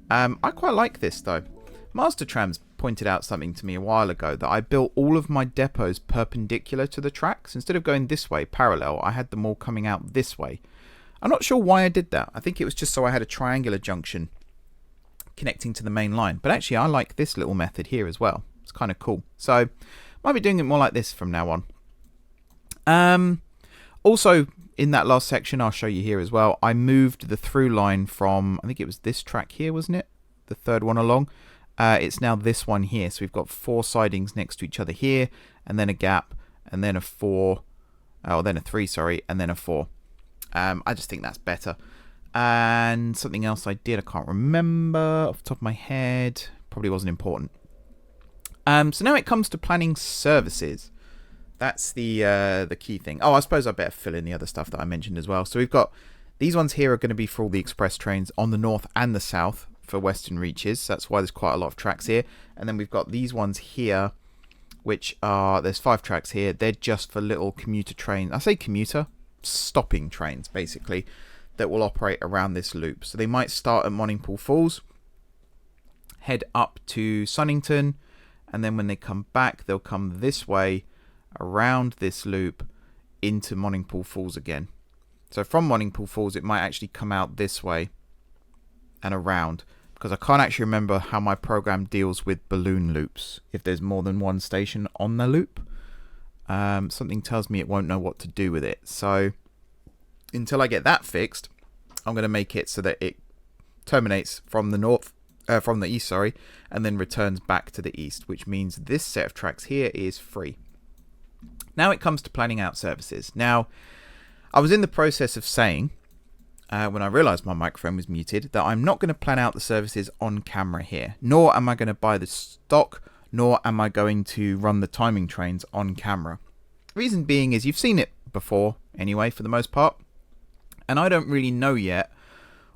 I quite like this, though. Mastertrams pointed out something to me a while ago, that I built all of my depots perpendicular to the tracks. Instead of going this way, parallel, I had them all coming out this way. I'm not sure why I did that. I think it was just so I had a triangular junction connecting to the main line. But actually, I like this little method here as well. It's kind of cool. So, might be doing it more like this from now on. Also, in that last section, I'll show you here as well, I moved the through line from, I think it was this track here, wasn't it? The third one along. It's now this one here. So, we've got 4 sidings next to each other here, and then a gap, and then a 4, then a 3, sorry, and then a 4. I just think that's better. And something else I did, I can't remember off the top of my head. Probably wasn't important. So now it comes to planning services. That's the key thing. Oh, I suppose I better fill in the other stuff that I mentioned as well. So we've got these ones here are going to be for all the express trains on the north and the south for western reaches. So that's why there's quite a lot of tracks here. And then we've got these ones here, which are, there's 5 tracks here. They're just for little commuter trains. I say commuter, stopping trains basically, that will operate around this loop. So they might start at Monningpool Falls, head up to Sunnington, and then when they come back they'll come this way around this loop into Monningpool Falls again. So from Monningpool Falls it might actually come out this way and around, because I can't actually remember how my program deals with balloon loops if there's more than one station on the loop. Something tells me it won't know what to do with it. So until I get that fixed, I'm going to make it so that it terminates from the east, sorry, and then returns back to the east, which means this set of tracks here is free. Now it comes to planning out services. Now, I was in the process of saying, when I realized my microphone was muted, that I'm not going to plan out the services on camera here, nor am I going to buy the stock, nor am I going to run the timing trains on camera. Reason being is you've seen it before anyway, for the most part, and I don't really know yet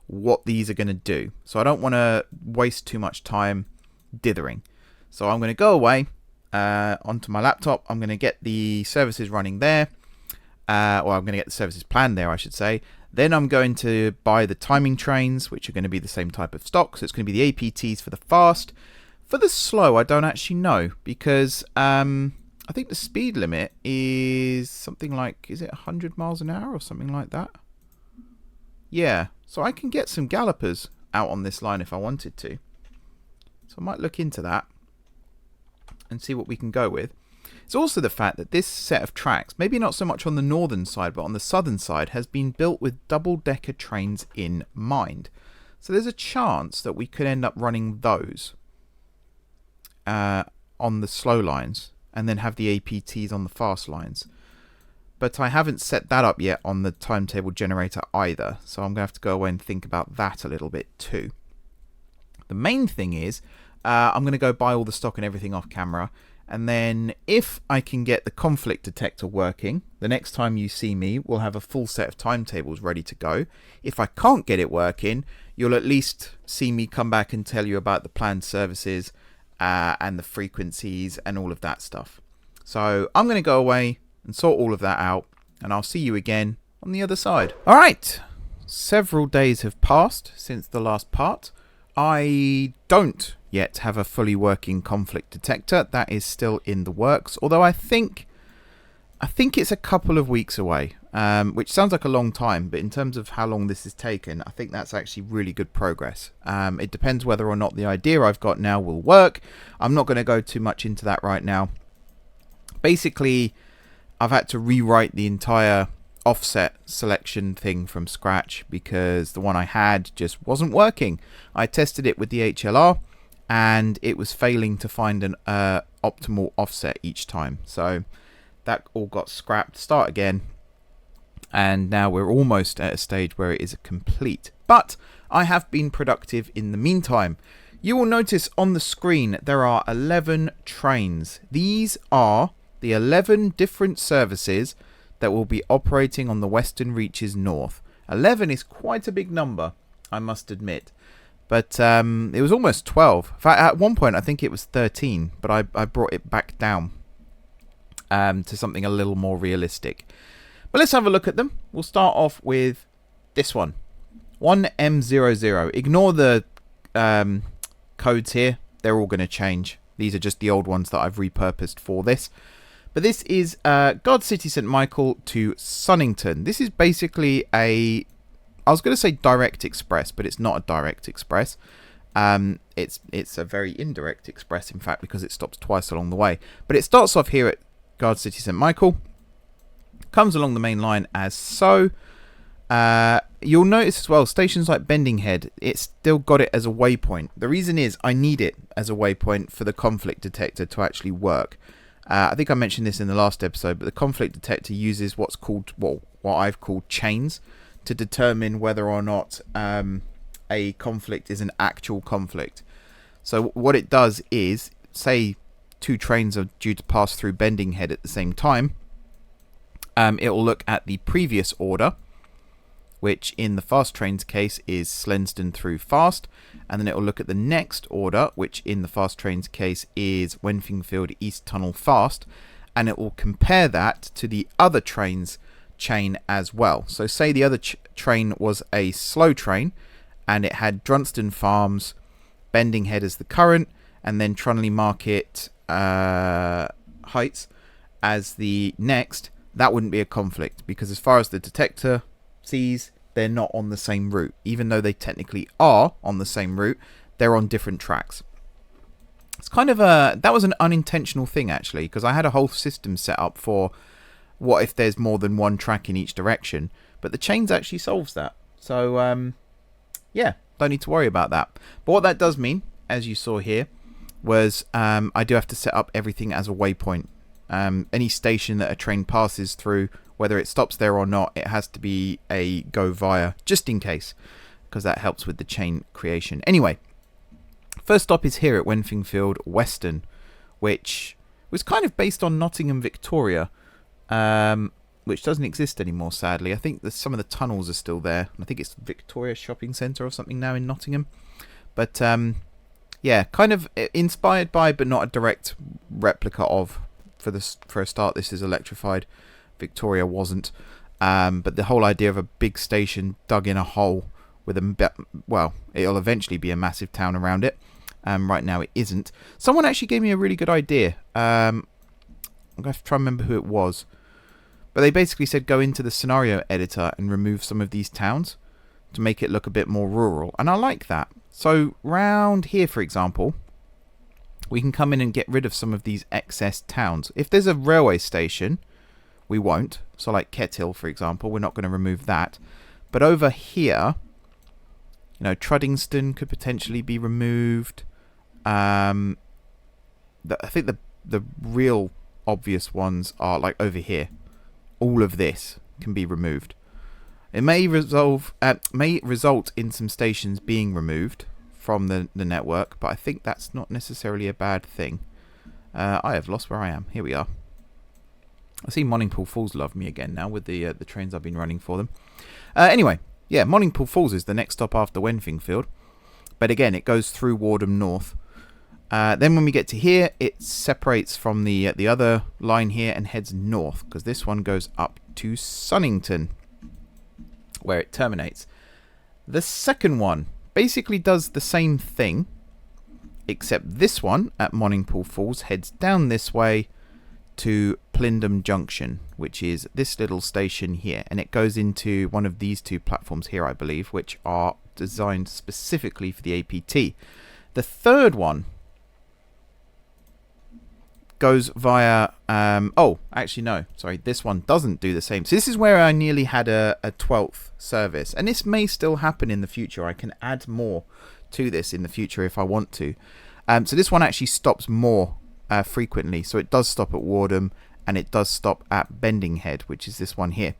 what these are going to do. So I don't want to waste too much time dithering. So I'm going to go away onto my laptop. I'm going to get the services running there. Or I'm going to get the services planned there, I should say. Then I'm going to buy the timing trains, which are going to be the same type of stock. So it's going to be the APTs for the fast. For the slow, I don't actually know, because I think the speed limit is something like, is it 100 miles an hour or something like that? Yeah, so I can get some gallopers out on this line if I wanted to. So I might look into that and see what we can go with. It's also the fact that this set of tracks, maybe not so much on the northern side, but on the southern side, has been built with double-decker trains in mind. So there's a chance that we could end up running those on the slow lines, and then have the APTs on the fast lines. But I haven't set that up yet on the timetable generator either, so I'm going to have to go away and think about that a little bit too. The main thing is, I'm going to go buy all the stock and everything off camera, and then if I can get the conflict detector working, the next time you see me, we'll have a full set of timetables ready to go. If I can't get it working, you'll at least see me come back and tell you about the planned services, and the frequencies and all of that stuff. So I'm going to go away and sort all of that out, and I'll see you again on the other side. Alright, several days have passed since the last part. I don't yet have a fully working conflict detector. That is still in the works, although I think it's a couple of weeks away, which sounds like a long time, but in terms of how long this has taken, I think that's actually really good progress. It depends whether or not the idea I've got now will work. I'm not going to go too much into that right now. Basically, I've had to rewrite the entire offset selection thing from scratch because the one I had just wasn't working. I tested it with the HLR and it was failing to find an optimal offset each time. So that all got scrapped, start again, and now we're almost at a stage where it is complete. But I have been productive in the meantime. You will notice on the screen there are 11 trains. These are the 11 different services that will be operating on the Western Reaches North. 11 is quite a big number, I must admit. But it was almost 12. In fact, at one point I think it was 13, but I brought it back down to something a little more realistic. But let's have a look at them. We'll start off with this one. 1M00. Ignore the codes here. They're all going to change. These are just the old ones that I've repurposed for this. But this is God City St. Michael to Sunnington. This is basically I was going to say direct express, but it's not a direct express. It's a very indirect express, in fact, because it stops twice along the way. But it starts off here at God City St. Michael, comes along the main line as so. You'll notice as well, stations like Bendinghead, it's still got it as a waypoint. The reason is I need it as a waypoint for the conflict detector to actually work. I think I mentioned this in the last episode, but the conflict detector uses what's called, well, what I've called chains to determine whether or not a conflict is an actual conflict. So what it does is, say two trains are due to pass through Bendinghead at the same time, it will look at the previous order, which in the fast train's case is Slensden through Fast, and then it will look at the next order, which in the fast train's case is Wenfingfield East Tunnel Fast, and it will compare that to the other train's chain as well. So say the other train was a slow train, and it had Drunston Farms, Bendinghead as the current, and then Trunley Market Heights as the next. That wouldn't be a conflict, because as far as the detector sees, they're not on the same route. Even though they technically are on the same route, they're on different tracks. It's kind of that was an unintentional thing, actually, because I had a whole system set up for what if there's more than one track in each direction, but the chains actually solves that. So yeah, Don't need to worry about that. But what that does mean, as you saw here, was I do have to set up everything as a waypoint. Any station that a train passes through, whether it stops there or not, it has to be a go via, just in case, because that helps with the chain creation. Anyway, first stop is here at Wenfingfield Western, which was kind of based on Nottingham Victoria, which doesn't exist anymore, sadly. I think some of the tunnels are still there. I think it's Victoria Shopping Centre or something now in Nottingham. But yeah, kind of inspired by, but not a direct replica of. For a start, this is electrified. Victoria wasn't. But the whole idea of a big station dug in a hole with well, it'll eventually be a massive town around it. Right now it isn't. Someone actually gave me a really good idea. I'm going to have to try and remember who it was. But they basically said go into the scenario editor and remove some of these towns to make it look a bit more rural. And I like that. So round here, for example, we can come in and get rid of some of these excess towns. If there's a railway station, we won't. So like Kethill, for example, we're not going to remove that. But over here, you know, Truddingston could potentially be removed. I think the real obvious ones are like over here. All of this can be removed. It may result in some stations being removed from the network, but I think that's not necessarily a bad thing. I have lost where I am. Here we are. I see Monningpool Falls love me again now with the trains I've been running for them. Anyway, yeah, Monningpool Falls is the next stop after Wenfingfield, but again, it goes through Wardham North. Then when we get to here, it separates from the other line here and heads north, because this one goes up to Sunnington, where it terminates. The second one basically does the same thing, except this one at Monningpool Falls heads down this way to Plindham Junction, which is this little station here, and it goes into one of these two platforms here, I believe, which are designed specifically for the APT. The third one goes via oh, actually no, sorry, this one doesn't do the same. So this is where I nearly had a 12th service, and this may still happen in the future. I can add more to this in the future if I want to. So this one actually stops more frequently. So it does stop at Wardham, and it does stop at Bendinghead, which is this one here.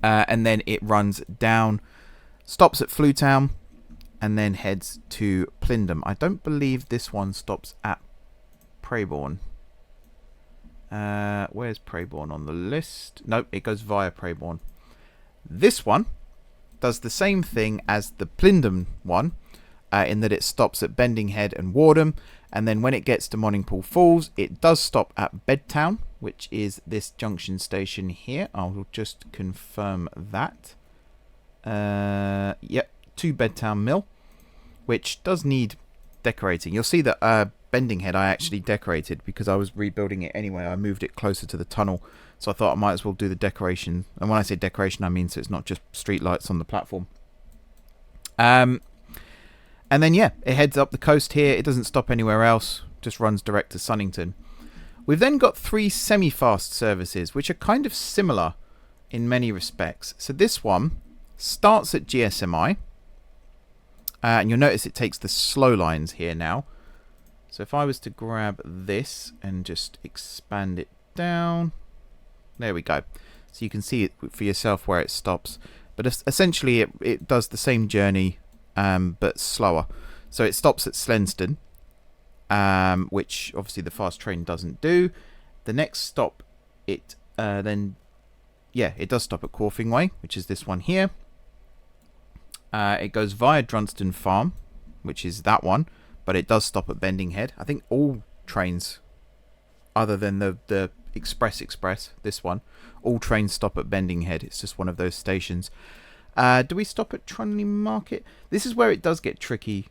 And then it runs down, stops at Flewtown, and then heads to Plindham. I don't believe this one stops at Preybourne. Where's Preybourne on the list? Nope, it goes via Preybourne. This one does the same thing as the Plindham one, in that it stops at Bendinghead and Wardham, and then when it gets to Monningpool Falls, it does stop at Bedtown, which is this junction station here. I'll just confirm that. Yep, to Bedtown Mill, which does need decorating. You'll see that Bendinghead I actually decorated because I was rebuilding it anyway. I moved it closer to the tunnel, so I thought I might as well do the decoration. And when I say decoration, I mean so it's not just street lights on the platform. And then yeah, it heads up the coast here. It doesn't stop anywhere else, just runs direct to Sunnington. We've then got 3 semi-fast services, which are kind of similar in many respects. So this one starts at GSMI, and you'll notice it takes the slow lines here now. So if I was to grab this and just expand it down, there we go. So you can see it for yourself where it stops. But essentially it does the same journey, but slower. So it stops at Slenston, which obviously the fast train doesn't do. The next stop, it it does stop at Corfingway, which is this one here. It goes via Drunston Farm, which is that one, but it does stop at Bendinghead. I think all trains, other than the Express, this one, all trains stop at Bendinghead. It's just one of those stations. Do we stop at Trunley Market? This is where it does get tricky.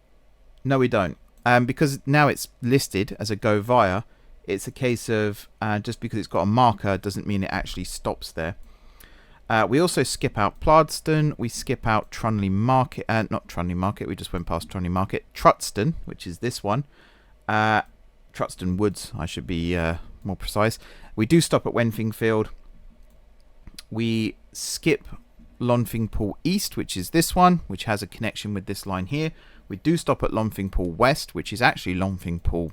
No, we don't. Because now it's listed as a go via, it's a case of just because it's got a marker doesn't mean it actually stops there. We also skip out Plardston. We skip out Trunley Market. Not Trunley Market. We just went past Trunley Market. Trutston, which is this one. Trutston Woods, I should be more precise. We do stop at Wenfingfield. We skip Longfingpool East, which is this one, which has a connection with this line here. We do stop at Longfingpool West, which is actually Longfingpool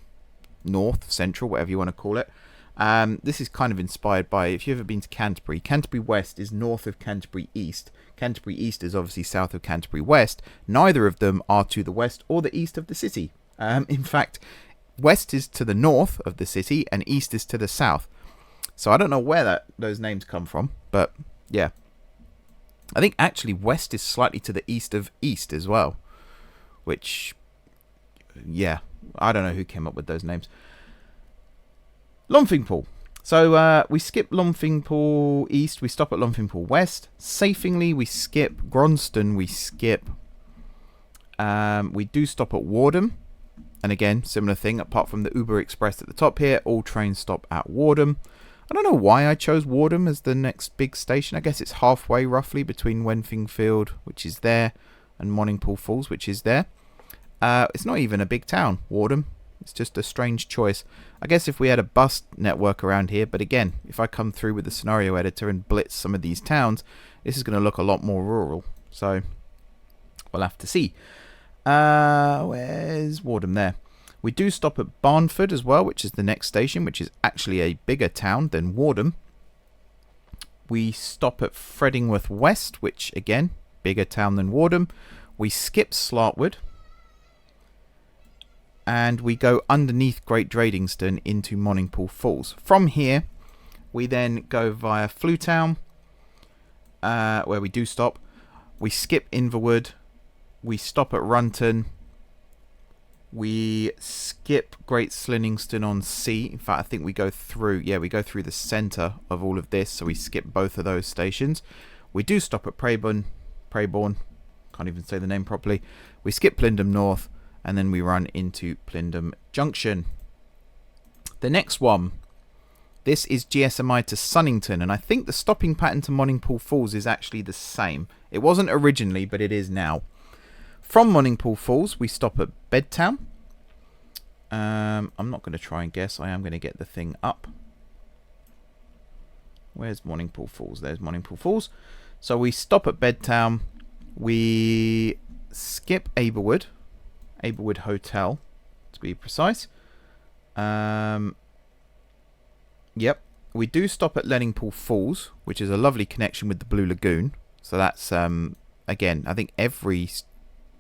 North, Central, whatever you want to call it. This is kind of inspired by, if you've ever been to Canterbury, Canterbury West is north of Canterbury East. Canterbury East is obviously south of Canterbury West. Neither of them are to the west or the east of the city. In fact, west is to the north of the city and east is to the south. So I don't know where those names come from, but yeah. I think actually west is slightly to the east of east as well. Which, yeah, I don't know who came up with those names. Longfingpool. So we skip Longfingpool East, we stop at Longfingpool West. Safingly, we skip Gronston, we skip. We do stop at Wardham. And again, similar thing, apart from the Uber Express at the top here, all trains stop at Wardham. I don't know why I chose Wardham as the next big station. I guess it's halfway roughly between Wenfingfield, which is there, and Monningpool Falls, which is there. It's not even a big town, Wardham. It's just a strange choice. I guess if we had a bus network around here, but again, if I come through with the scenario editor and blitz some of these towns, this is going to look a lot more rural. So, we'll have to see. Where's Wardham there? We do stop at Barnford as well, which is the next station, which is actually a bigger town than Wardham. We stop at Fredingworth West, which again, bigger town than Wardham. We skip Slartwood. And we go underneath Great Dradingstone into Monningpool Falls. From here, we then go via Flewtown, where we do stop. We skip Inverwood. We stop at Runton. We skip Great Slinningston on Sea. In fact, I think we go through, we go through the centre of all of this, so we skip both of those stations. We do stop at Preybourne, can't even say the name properly. We skip Plindham North, and then we run into Plindham Junction. The next one, this is GSMI to Sunnington, and I think the stopping pattern to Monningpool Falls is actually the same. It wasn't originally, but it is now. From Monningpool Falls, we stop at Bedtown. I'm not going to try and guess. I am going to get the thing up. Where's Monningpool Falls? There's Monningpool Falls. So we stop at Bedtown. We skip Aberwood Hotel, to be precise. Yep. We do stop at Lenningpool Falls, which is a lovely connection with the Blue Lagoon. So that's, again, I think every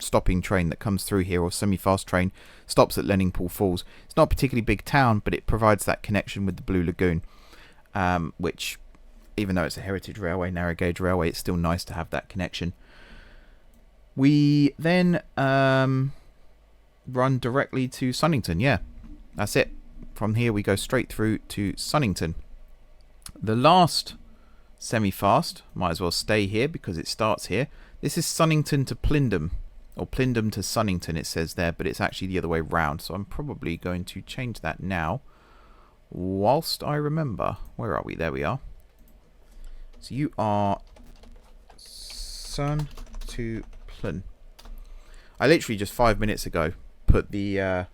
stopping train that comes through here, or semi-fast train, stops at Lenningpool Falls. It's not a particularly big town, but it provides that connection with the Blue Lagoon, which, even though it's a heritage railway, narrow gauge railway, it's still nice to have that connection. We then run directly to Sunnington. Yeah, that's it. From here we go straight through to Sunnington. The last semi-fast, might as well stay here because it starts here. This is Sunnington to Plindham, or Plindham to Sunnington it says there, but it's actually the other way round. So I'm probably going to change that now whilst I remember. Where are we? There we are. So you are Sun to Plyn. I literally just 5 minutes ago put the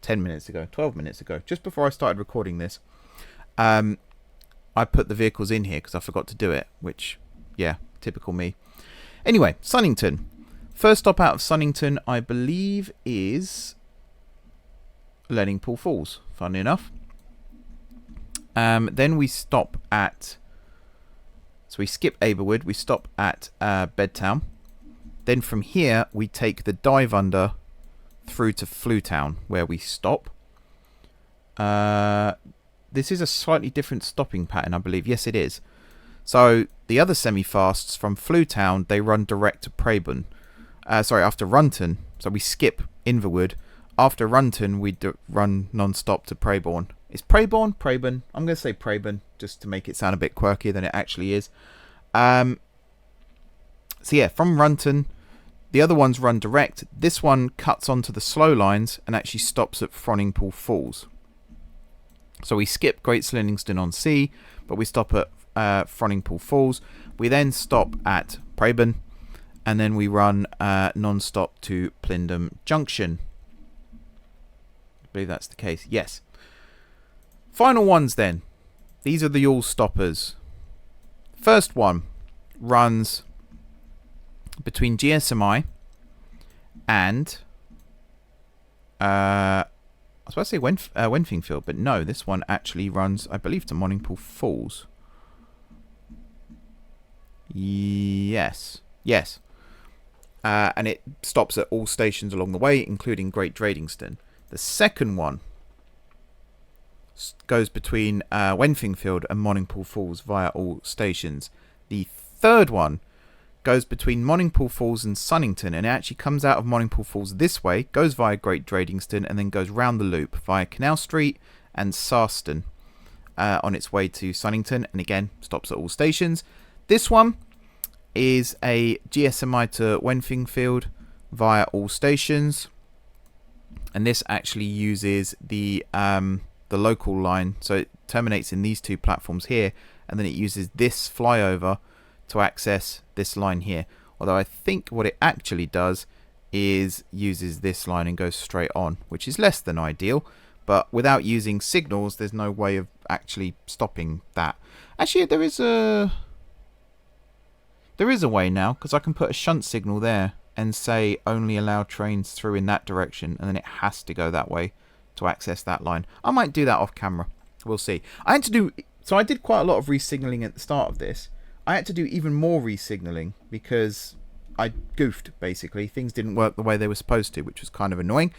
10 minutes ago, 12 minutes ago, just before I started recording this, I put the vehicles in here because I forgot to do it, which, yeah, typical me. Anyway, Sunnington. First stop out of Sunnington, I believe, is Lenningpool Falls, funnily enough. Then we stop at, so we skip Aberwood, we stop at Bedtown. Then from here, we take the dive under through to Flewtown, where we stop. This is a slightly different stopping pattern, I believe. Yes, it is. So the other semi-fasts from Flewtown, they run direct to Preybourne. After Runton. So we skip Inverwood. After Runton, we run non-stop to Preybourne. Is Preybourne? Preybourne. I'm going to say Preybourne, just to make it sound a bit quirkier than it actually is. So yeah, from Runton, the other ones run direct. This one cuts onto the slow lines and actually stops at Froningpool Falls. So we skip Great Slinningston on Sea, but we stop at Froningpool Falls. We then stop at Preybourne, and then we run non-stop to Plindham Junction. I believe that's the case. Yes. Final ones then. These are the all-stoppers. First one runs between GSMI and I was about to say Wenfingfield, but no, this one actually runs, I believe, to Monningpool Falls. Yes. And it stops at all stations along the way, including Great Dradingstone. The second one goes between Wenfingfield and Monningpool Falls via all stations. The third one goes between Monningpool Falls and Sunnington, and it actually comes out of Monningpool Falls this way, goes via Great Dradingstone, and then goes round the loop via Canal Street and Sarston on its way to Sunnington, and again stops at all stations. This one is a GSMI to Wenfingfield via all stations, and this actually uses the local line, so it terminates in these two platforms here, and then it uses this flyover to access this line here. Although I think what it actually does is uses this line and goes straight on, which is less than ideal, but without using signals there's no way of actually stopping that. Actually there is a way now, because I can put a shunt signal there and say only allow trains through in that direction, and then it has to go that way to access that line. I might do that off camera, we'll see. I did quite a lot of resignaling at the start of this. I had to do even more resignaling because I goofed, basically. Things didn't work the way they were supposed to, which was kind of annoying.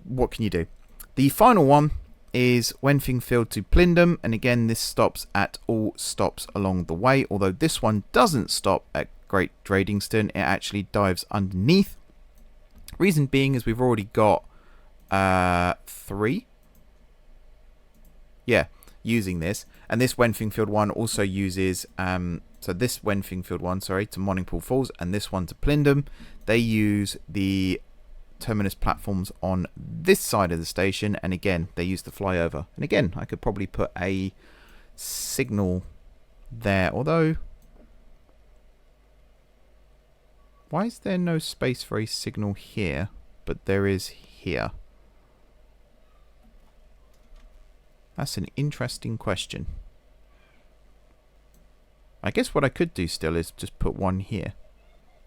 What can you do? The final one is Wenfingfield to Plindham, and again this stops at all stops along the way, although this one doesn't stop at Great Dradingstone, it actually dives underneath. Reason being is we've already got 3 using this, and this Wenfingfield one also uses so this Wenfingfield one, sorry, to Monningpool Falls, and this one to Plindham. They use the terminus platforms on this side of the station, and again they use the flyover, and again I could probably put a signal there, although why is there no space for a signal here but there is here? That's an interesting question. I guess what I could do still is just put one here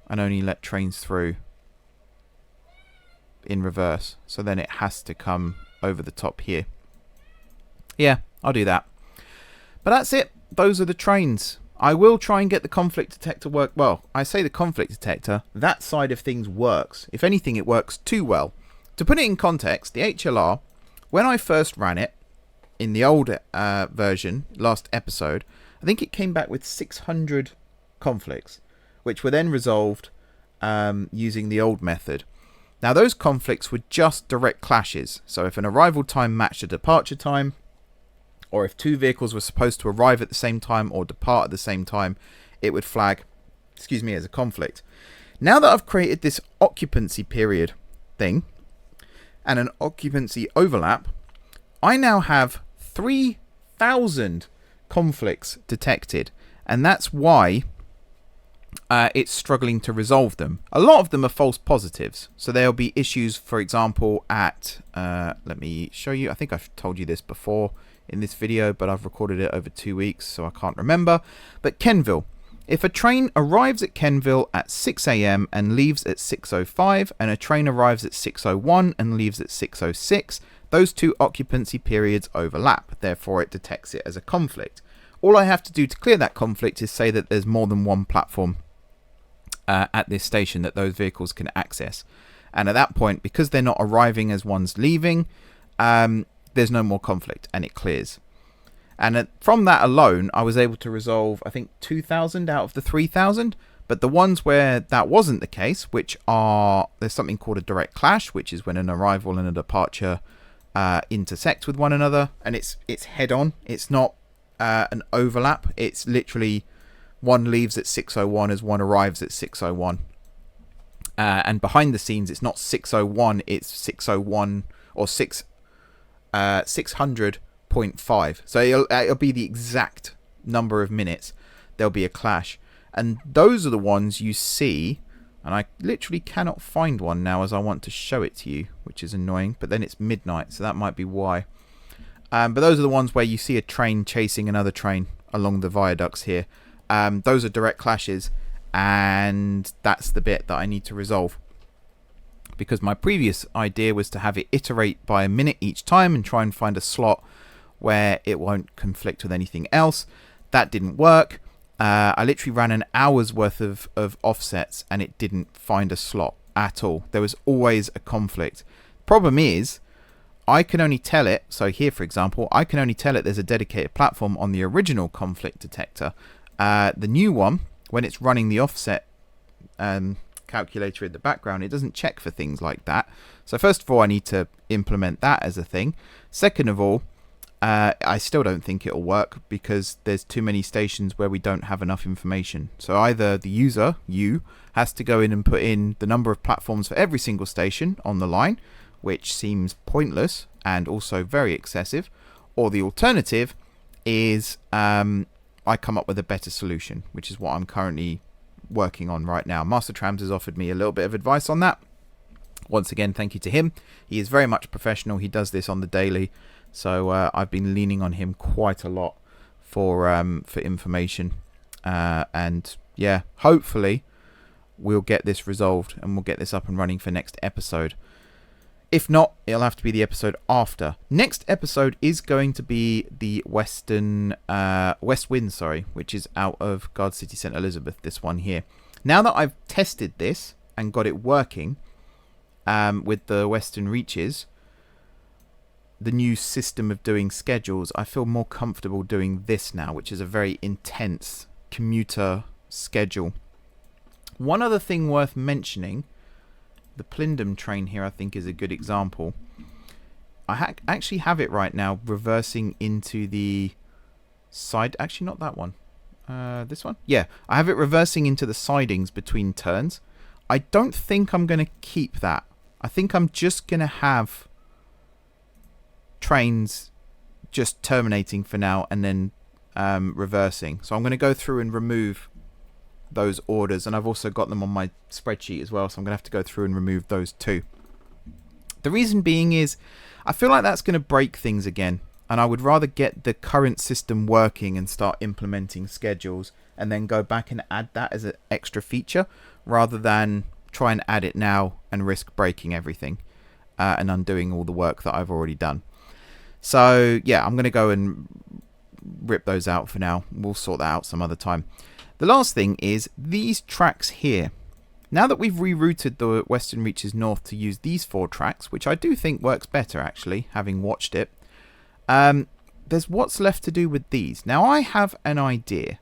and only let trains through in reverse, so then it has to come over the top here. Yeah, I'll do that. But that's it. Those are the trains. I will try and get the conflict detector work. Well, I say the conflict detector, that side of things works. If anything, it works too well. To put it in context, the HLR, when I first ran it in the old version, last episode, I think it came back with 600 conflicts, which were then resolved using the old method. Now, those conflicts were just direct clashes. So if an arrival time matched a departure time, or if two vehicles were supposed to arrive at the same time or depart at the same time, it would flag, as a conflict. Now that I've created this occupancy period thing and an occupancy overlap, I now have 3,000 conflicts detected, and that's why it's struggling to resolve them. A lot of them are false positives, so there'll be issues, for example, at let me show you. I think I've told you this before in this video, but I've recorded it over 2 weeks, so I can't remember. But Kenville, if a train arrives at Kenville at 6 AM and leaves at 6:05, and a train arrives at 6:01 and leaves at 6:06, those two occupancy periods overlap, therefore it detects it as a conflict. All I have to do to clear that conflict is say that there's more than one platform at this station that those vehicles can access. And at that point, because they're not arriving as one's leaving, there's no more conflict, and it clears. And from that alone, I was able to resolve, I think, 2,000 out of the 3,000. But the ones where that wasn't the case, which are, there's something called a direct clash, which is when an arrival and a departure intersect with one another, and it's head on. It's not an overlap. It's literally one leaves at 6:01 as one arrives at 6:01. And behind the scenes, it's not 6:01, it's 6:01 or 600.5. So it'll be the exact number of minutes there'll be a clash. And those are the ones you see, and I literally cannot find one now as I want to show it to you, which is annoying, but then it's midnight, so that might be why. But those are the ones where you see a train chasing another train along the viaducts here. Those are direct clashes, and that's the bit that I need to resolve, because my previous idea was to have it iterate by a minute each time and try and find a slot where it won't conflict with anything else. That didn't work. I literally ran an hour's worth of offsets and it didn't find a slot at all. There was always a conflict. Problem is, I can only tell it, so here for example, I can only tell it there's a dedicated platform on the original conflict detector. The new one, when it's running the offset calculator in the background, it doesn't check for things like that. So first of all, I need to implement that as a thing. Second of all, I still don't think it'll work because there's too many stations where we don't have enough information. So either the user, you, has to go in and put in the number of platforms for every single station on the line, which seems pointless and also very excessive, or the alternative is I come up with a better solution, which is what I'm currently working on right now. Master Trams has offered me a little bit of advice on that. Once again, thank you to him. He is very much professional. He does this on the daily. So I've been leaning on him quite a lot for information, and yeah, hopefully we'll get this resolved and we'll get this up and running for next episode. If not, it'll have to be the episode after. Next episode is going to be the West Wind, which is out of Guard City St. Elizabeth, this one here. Now that I've tested this and got it working with the Western Reaches, the new system of doing schedules, I feel more comfortable doing this now, which is a very intense commuter schedule. One other thing worth mentioning, the Plindam train here I think is a good example. I actually have it right now reversing into the side, actually not that one, this one? Yeah, I have it reversing into the sidings between turns. I don't think I'm going to keep that. I think I'm just going to have trains just terminating for now and then reversing. So I'm going to go through and remove those orders, and I've also got them on my spreadsheet as well, so I'm going to have to go through and remove those too. The reason being is I feel like that's going to break things again, and I would rather get the current system working and start implementing schedules and then go back and add that as an extra feature rather than try and add it now and risk breaking everything and undoing all the work that I've already done. So yeah, I'm going to go and rip those out for now. We'll sort that out some other time. The last thing is these tracks here. Now that we've rerouted the Western Reaches North to use these 4 tracks, which I do think works better actually, having watched it, there's what's left to do with these. Now I have an idea.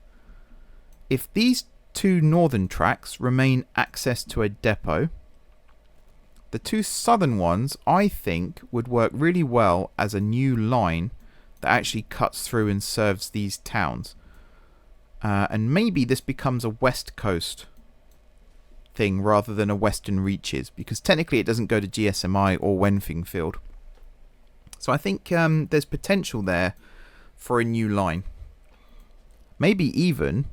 If these 2 northern tracks remain access to a depot, the 2 southern ones, I think, would work really well as a new line that actually cuts through and serves these towns. And maybe this becomes a West Coast thing rather than a Western Reaches, because technically it doesn't go to GSMI or Wenfingfield. So I think there's potential there for a new line. Maybe even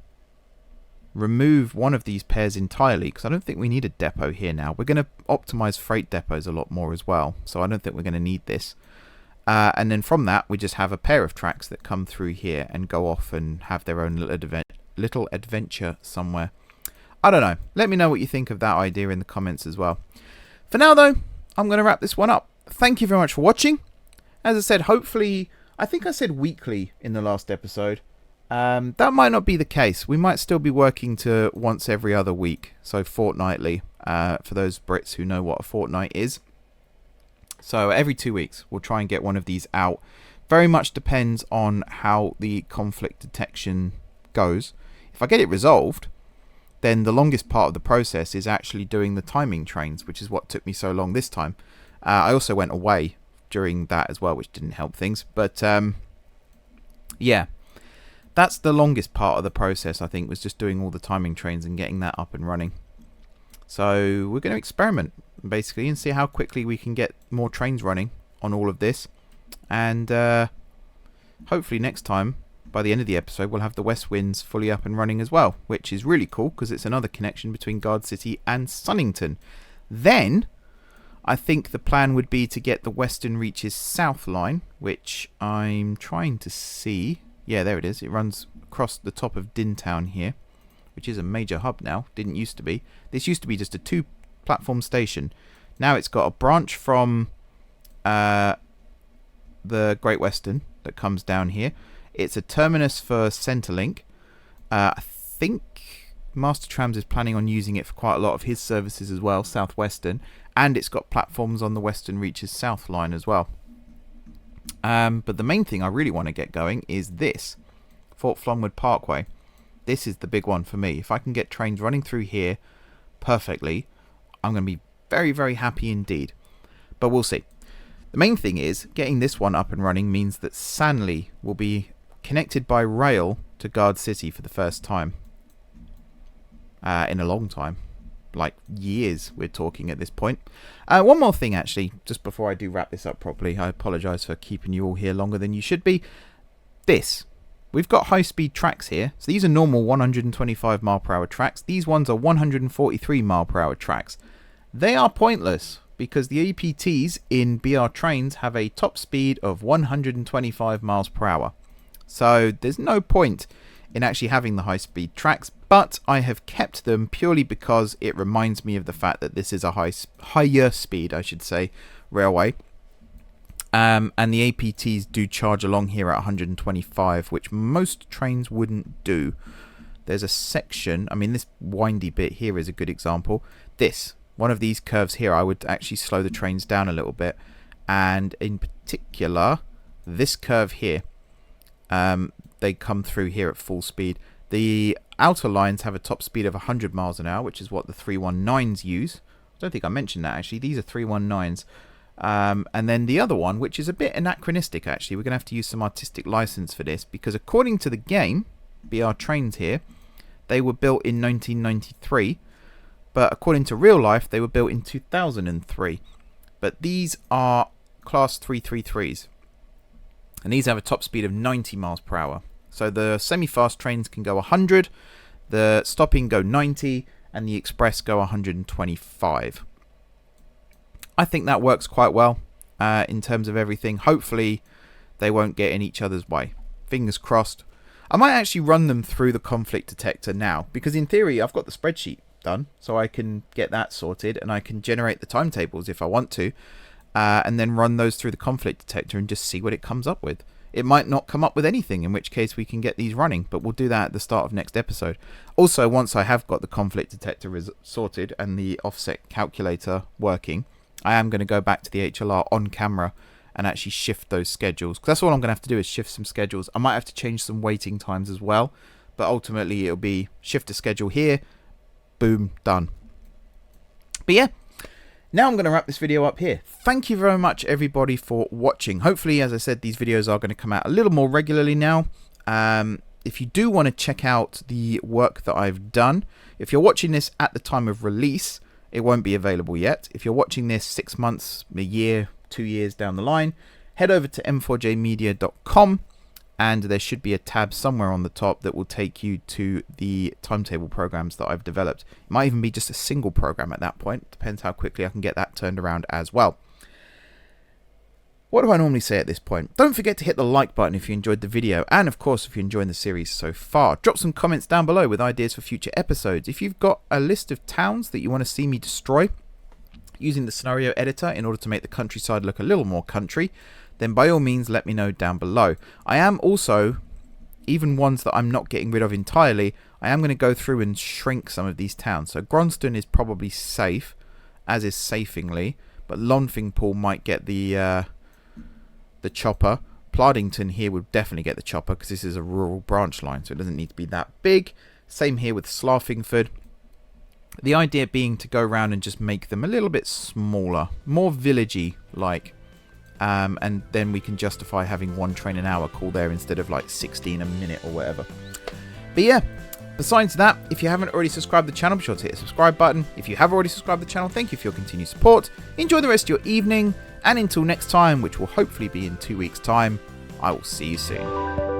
remove one of these pairs entirely, because I don't think we need a depot here now. We're going to optimize freight depots a lot more as well, so I don't think we're going to need this. And then from that, we just have a pair of tracks that come through here and go off and have their own little adventure somewhere. I don't know. Let me know what you think of that idea in the comments as well. For now, though, I'm going to wrap this one up. Thank you very much for watching. As I said, hopefully, I think I said weekly in the last episode. That might not be the case. We might still be working to once every other week, so fortnightly, for those Brits who know what a fortnight is. So every 2 weeks, we'll try and get one of these out. Very much depends on how the conflict detection goes. If I get it resolved, then the longest part of the process is actually doing the timing trains, which is what took me so long this time. I also went away during that as well, which didn't help things. But yeah, that's the longest part of the process, I think, was just doing all the timing trains and getting that up and running. So we're going to experiment, basically, and see how quickly we can get more trains running on all of this. And hopefully next time, by the end of the episode, we'll have the West Winds fully up and running as well, which is really cool because it's another connection between Guard City and Sunnington. Then I think the plan would be to get the Western Reaches South line, which I'm trying to see. Yeah, there it is. It runs across the top of Dintown here, which is a major hub now. Didn't used to be. This used to be just a 2-platform station. Now it's got a branch from the Great Western that comes down here. It's a terminus for Centrelink. I think Master Trams is planning on using it for quite a lot of his services as well, Southwestern, and it's got platforms on the Western Reaches South line as well. But the main thing I really want to get going is this, Fort Flongwood Parkway. This is the big one for me. If I can get trains running through here perfectly, I'm going to be very, very happy indeed. But we'll see. The main thing is, getting this one up and running means that Sanley will be connected by rail to Guard City for the first time. In a long time. Like years we're talking at this point. One more thing actually, just before I do wrap this up properly. I apologise for keeping you all here longer than you should be. This. We've got high-speed tracks here. So these are normal 125 mile per hour tracks. These ones are 143 mile per hour tracks. They are pointless because the APTs in BR trains have a top speed of 125 miles per hour. So there's no point in actually having the high-speed tracks, but I have kept them purely because it reminds me of the fact that this is a higher speed, I should say, railway. And the APTs do charge along here at 125, which most trains wouldn't do. There's a section, I mean this windy bit here is a good example. One of these curves here, I would actually slow the trains down a little bit. And in particular, this curve here, they come through here at full speed. The outer lines have a top speed of 100 miles an hour, which is what the 319s use. I don't think I mentioned that actually. These are 319s. And then the other one, which is a bit anachronistic actually. We're going to have to use some artistic license for this, because according to the game, BR trains here, they were built in 1993. But according to real life, they were built in 2003. But these are class 333s. And these have a top speed of 90 miles per hour. So the semi-fast trains can go 100, the stopping go 90, and the express go 125. I think that works quite well in terms of everything. Hopefully they won't get in each other's way. Fingers crossed. I might actually run them through the conflict detector now, because in theory I've got the spreadsheet done, so I can get that sorted and I can generate the timetables if I want to, and then run those through the conflict detector and just see what it comes up with. It might not come up with anything, in which case we can get these running, but we'll do that at the start of next episode. Also, once I have got the conflict detector sorted and the offset calculator working, I am going to go back to the HLR on camera and actually shift those schedules, because that's all I'm going to have to do is shift some schedules. I might have to change some waiting times as well, but ultimately it'll be shift a schedule here, boom, done. But yeah, now I'm going to wrap this video up here. Thank you very much everybody for watching. Hopefully, as I said, these videos are going to come out a little more regularly now. If you do want to check out the work that I've done, if you're watching this at the time of release, it won't be available yet. If you're watching this 6 months, a year, 2 years down the line, head over to m4jmedia.com and there should be a tab somewhere on the top that will take you to the timetable programs that I've developed. It might even be just a single program at that point. Depends how quickly I can get that turned around as well. What do I normally say at this point? Don't forget to hit the like button if you enjoyed the video, and of course if you're enjoying the series so far. Drop some comments down below with ideas for future episodes. If you've got a list of towns that you want to see me destroy using the scenario editor in order to make the countryside look a little more country, then by all means let me know down below. I am also, even ones that I'm not getting rid of entirely, I am going to go through and shrink some of these towns. So Gronston is probably safe, as is Safingly, but Monningpool might get the chopper. Plardington here would definitely get the chopper because this is a rural branch line, so it doesn't need to be that big. Same here with Slarfingford. The idea being to go around and just make them a little bit smaller, more villagey like, and then we can justify having 1 train an hour call there instead of like 16 a minute or whatever. But yeah, besides that, if you haven't already subscribed to the channel, be sure to hit the subscribe button. If you have already subscribed to the channel, thank you for your continued support. Enjoy the rest of your evening, and until next time, which will hopefully be in 2 weeks' time, I will see you soon.